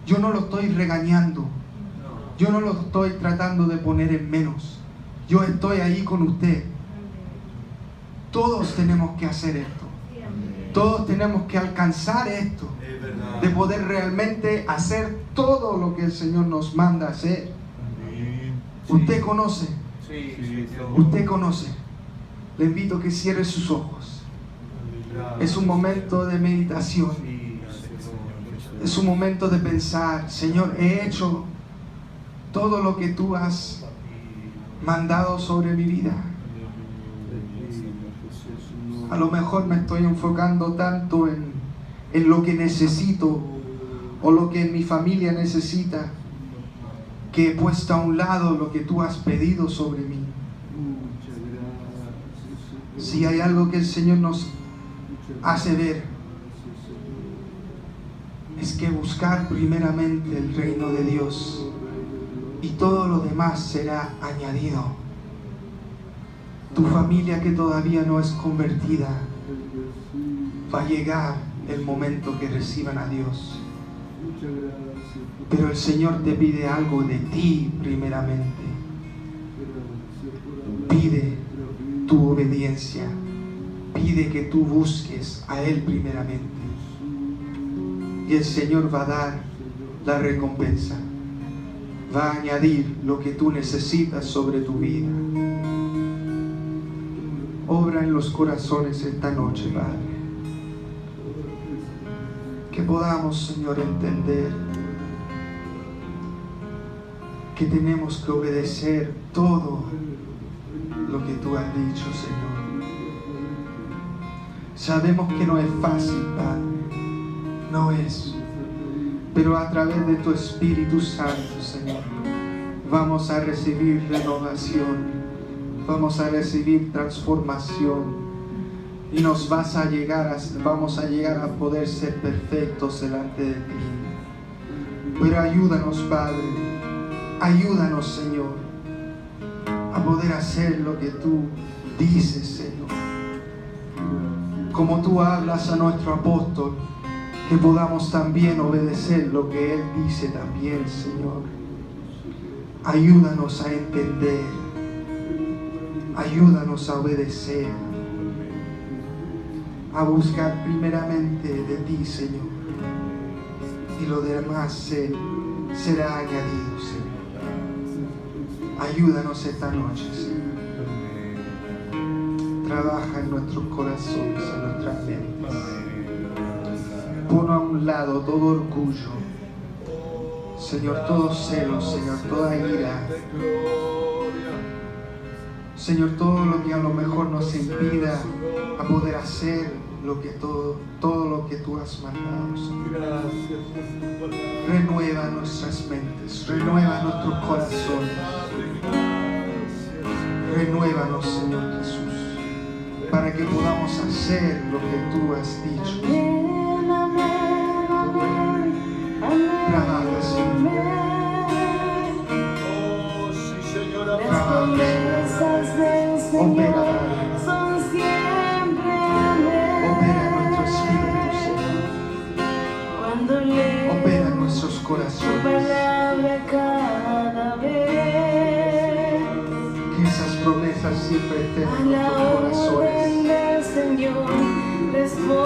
Yo no lo estoy regañando. No. Yo no lo estoy tratando de poner en menos. Yo estoy ahí con usted. Todos tenemos que hacer esto. Todos tenemos que alcanzar esto. Es verdad. De poder realmente hacer todo lo que el Señor nos manda hacer. Amén. Usted conoce. Sí, Sí, sí, Señor. Usted conoce. Le invito a que cierre sus ojos. Es un momento de meditación. Sí, Señor. Es un momento de pensar, Señor, he hecho todo lo que tú has mandado sobre mi vida. A lo mejor me estoy enfocando tanto en lo que necesito o lo que mi familia necesita, que he puesto a un lado lo que tú has pedido sobre mí. Si hay algo que el Señor nos hace ver, es que buscar primeramente el reino de Dios y todo lo demás será añadido. Tu familia que todavía no es convertida, va a llegar el momento que reciban a Dios. Pero el Señor te pide algo de ti primeramente. Pide tu obediencia. Pide que tú busques a Él primeramente. Y el Señor va a dar la recompensa. Va a añadir lo que tú necesitas sobre tu vida. Obra en los corazones esta noche, Padre. Que podamos, Señor, entender que tenemos que obedecer todo lo que tú has dicho, Señor. Sabemos que no es fácil, Padre. No es. Pero a través de tu Espíritu Santo, Señor, vamos a recibir renovación. Vamos a recibir transformación y vamos a llegar a poder ser perfectos delante de ti. Pero ayúdanos, Padre, ayúdanos, Señor, a poder hacer lo que tú dices, Señor. Como tú hablas a nuestro apóstol, que podamos también obedecer lo que Él dice también, Señor. Ayúdanos a entender, ayúdanos a obedecer, a buscar primeramente de ti, Señor, y lo demás será añadido, Señor. Ayúdanos esta noche, Señor. Trabaja en nuestros corazones, en nuestras mentes. Pon a un lado todo orgullo, Señor, todo celo, Señor, toda ira. Señor, todo lo que a lo mejor nos impida a poder hacer todo lo que tú has mandado, Señor. Renueva nuestras mentes, renueva nuestros corazones. Renuévanos, Señor Jesús, para que podamos hacer lo que tú has dicho. Trabaja, Señor. Trabaja, Señor. Opera, Padre. Opera en nuestro espíritu, Señor. Opera en nuestros corazones. Que esas promesas siempre estén en nuestros corazones. Sí, Señor Jesús.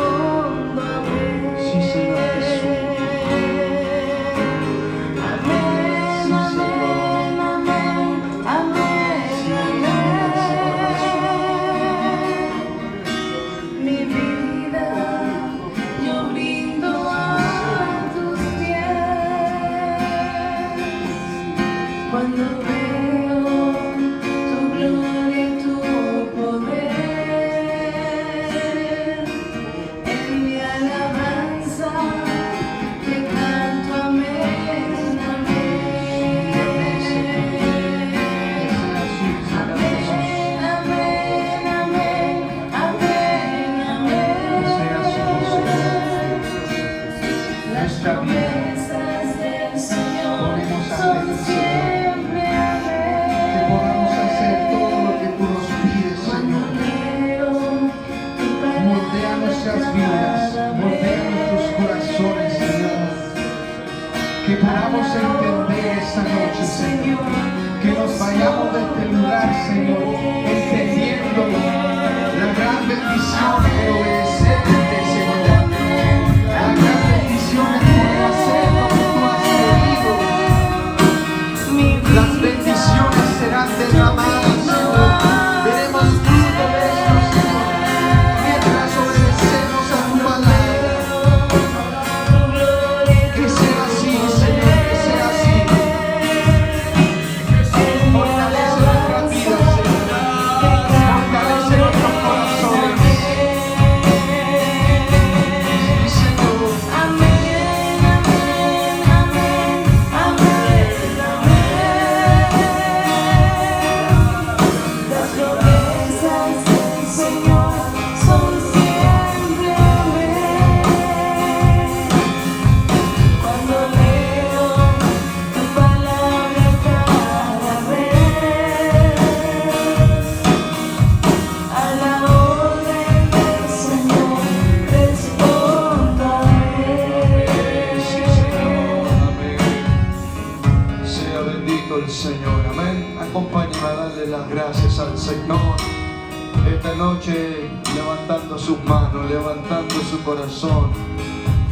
Levantando sus manos, levantando su corazón,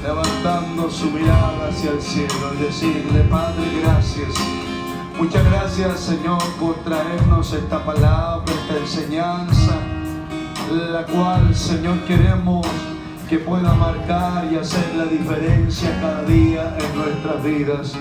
levantando su mirada hacia el cielo y decirle: Padre, gracias. Muchas gracias, Señor, por traernos esta palabra, esta enseñanza, la cual, Señor, queremos que pueda marcar y hacer la diferencia cada día en nuestras vidas.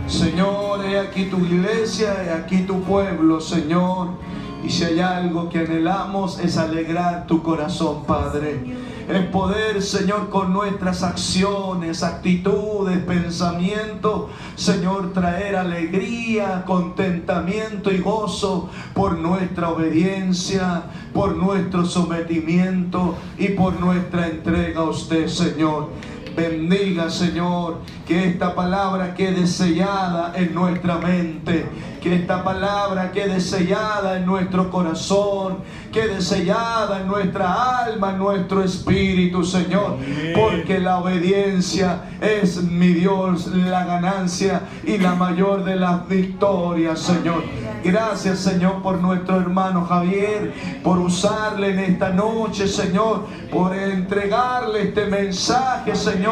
Señor, he aquí tu iglesia, he aquí tu pueblo, Señor. Y si hay algo que anhelamos es alegrar tu corazón, Padre. Es poder, Señor, con nuestras acciones, actitudes, pensamientos, Señor, traer alegría, contentamiento y gozo por nuestra obediencia, por nuestro sometimiento y por nuestra entrega a usted, Señor. Bendiga, Señor, que esta palabra quede sellada en nuestra mente, que esta palabra quede sellada en nuestro corazón, quede sellada en nuestra alma, en nuestro espíritu, Señor, porque la obediencia es, mi Dios, la ganancia y la mayor de las victorias, Señor. Gracias, Señor, por nuestro hermano Javier, por usarle en esta noche, Señor, por entregarle este mensaje, Señor.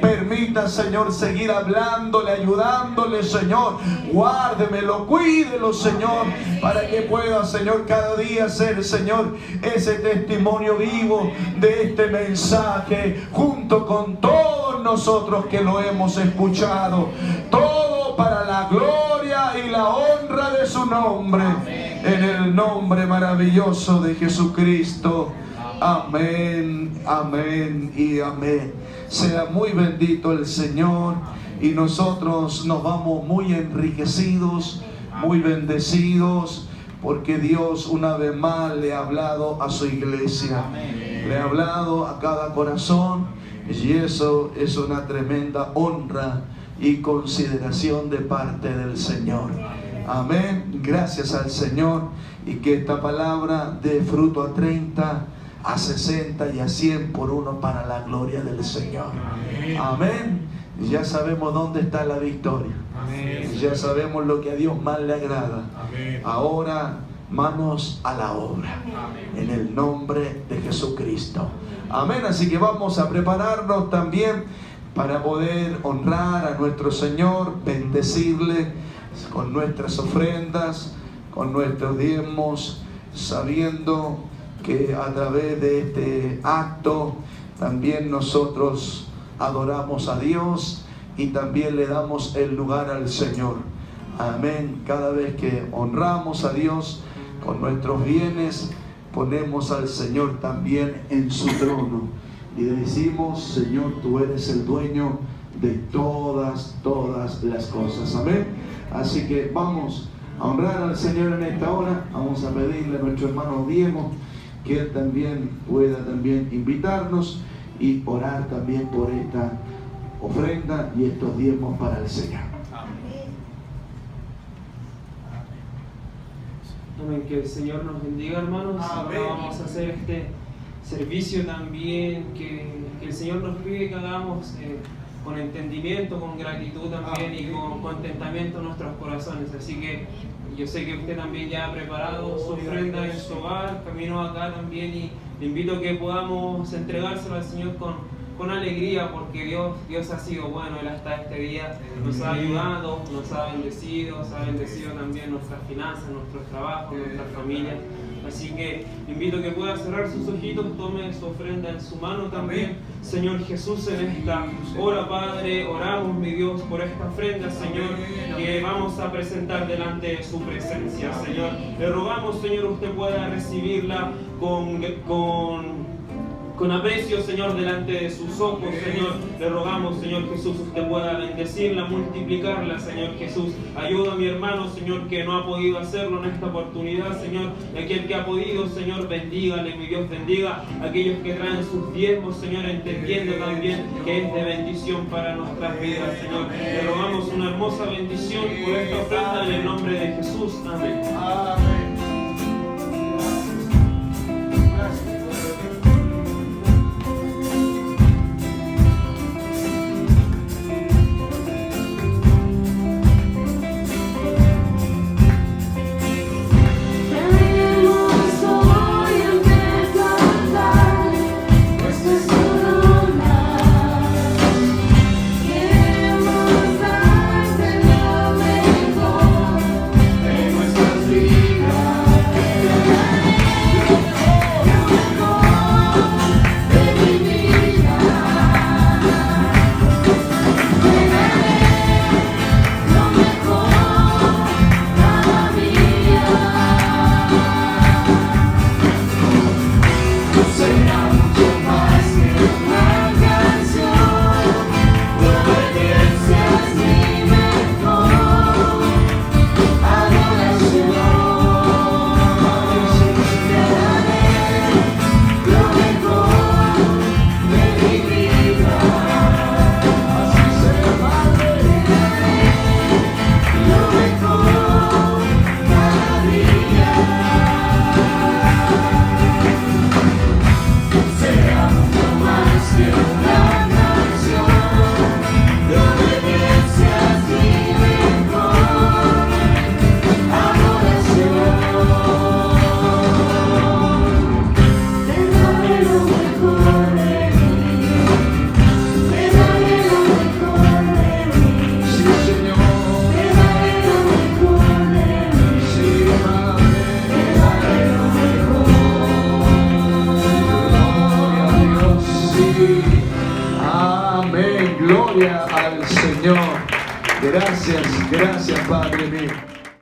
Permita, Señor, seguir hablándole, ayudándole, Señor. Guárdemelo, cuídelo, Señor, para que pueda, Señor, cada día ser, Señor, ese testimonio vivo de este mensaje, junto con todos nosotros que lo hemos escuchado. Todo para la gloria y la honra de su nombre, en el nombre maravilloso de Jesucristo. Amén, amén y amén. Sea muy bendito el Señor, y nosotros nos vamos muy enriquecidos, muy bendecidos, porque Dios una vez más le ha hablado a su iglesia, le ha hablado a cada corazón, y eso es una tremenda honra y consideración de parte del Señor. Amén. Gracias al Señor, y que esta palabra dé fruto a 30, a 60 y a 100 por uno, para la gloria del Señor. Amén. Ya sabemos dónde está la victoria. Ya sabemos lo que a Dios más le agrada. Ahora, manos a la obra, en el nombre de Jesucristo. Amén. Así que vamos a prepararnos también para poder honrar a nuestro Señor, bendecirle con nuestras ofrendas, con nuestros diezmos, sabiendo que a través de este acto también nosotros adoramos a Dios y también le damos el lugar al Señor. Amén. Cada vez que honramos a Dios con nuestros bienes, ponemos al Señor también en su trono y le decimos: Señor, tú eres el dueño de todas las cosas. Amén. Así que vamos a honrar al Señor en esta hora. Vamos a pedirle a nuestro hermano Diego que él también pueda invitarnos y orar también por esta ofrenda y estos diezmos para el Señor. Amén. Que el Señor nos bendiga, hermanos. Ahora vamos a hacer este servicio también que el Señor nos pide que hagamos con entendimiento, con gratitud también y con contentamiento en nuestros corazones. Así que yo sé que usted también ya ha preparado su ofrenda en su hogar, camino acá también, y le invito a que podamos entregárselo al Señor con alegría, porque Dios ha sido bueno. Él hasta este día nos ha ayudado, nos ha bendecido también nuestras finanzas, nuestros trabajos, nuestras familias. Así que invito a que pueda cerrar sus ojitos, tome su ofrenda en su mano también. Señor Jesús, en esta hora, Padre, oramos, mi Dios, por esta ofrenda, Señor, que vamos a presentar delante de su presencia, Señor. Le rogamos, Señor, usted pueda recibirla con aprecio, Señor, delante de sus ojos, Señor. Le rogamos, Señor Jesús, usted pueda bendecirla, multiplicarla, Señor Jesús. Ayuda a mi hermano, Señor, que no ha podido hacerlo en esta oportunidad, Señor. Aquel que ha podido, Señor, bendígale, mi Dios, bendiga a aquellos que traen sus diezmos, Señor, entendiendo también que es de bendición para nuestras vidas, Señor. Le rogamos una hermosa bendición por esta ofrenda en el nombre de Jesús. Amén. Amén. Nuestras Gloria al Señor. Gracias, gracias Padre mío.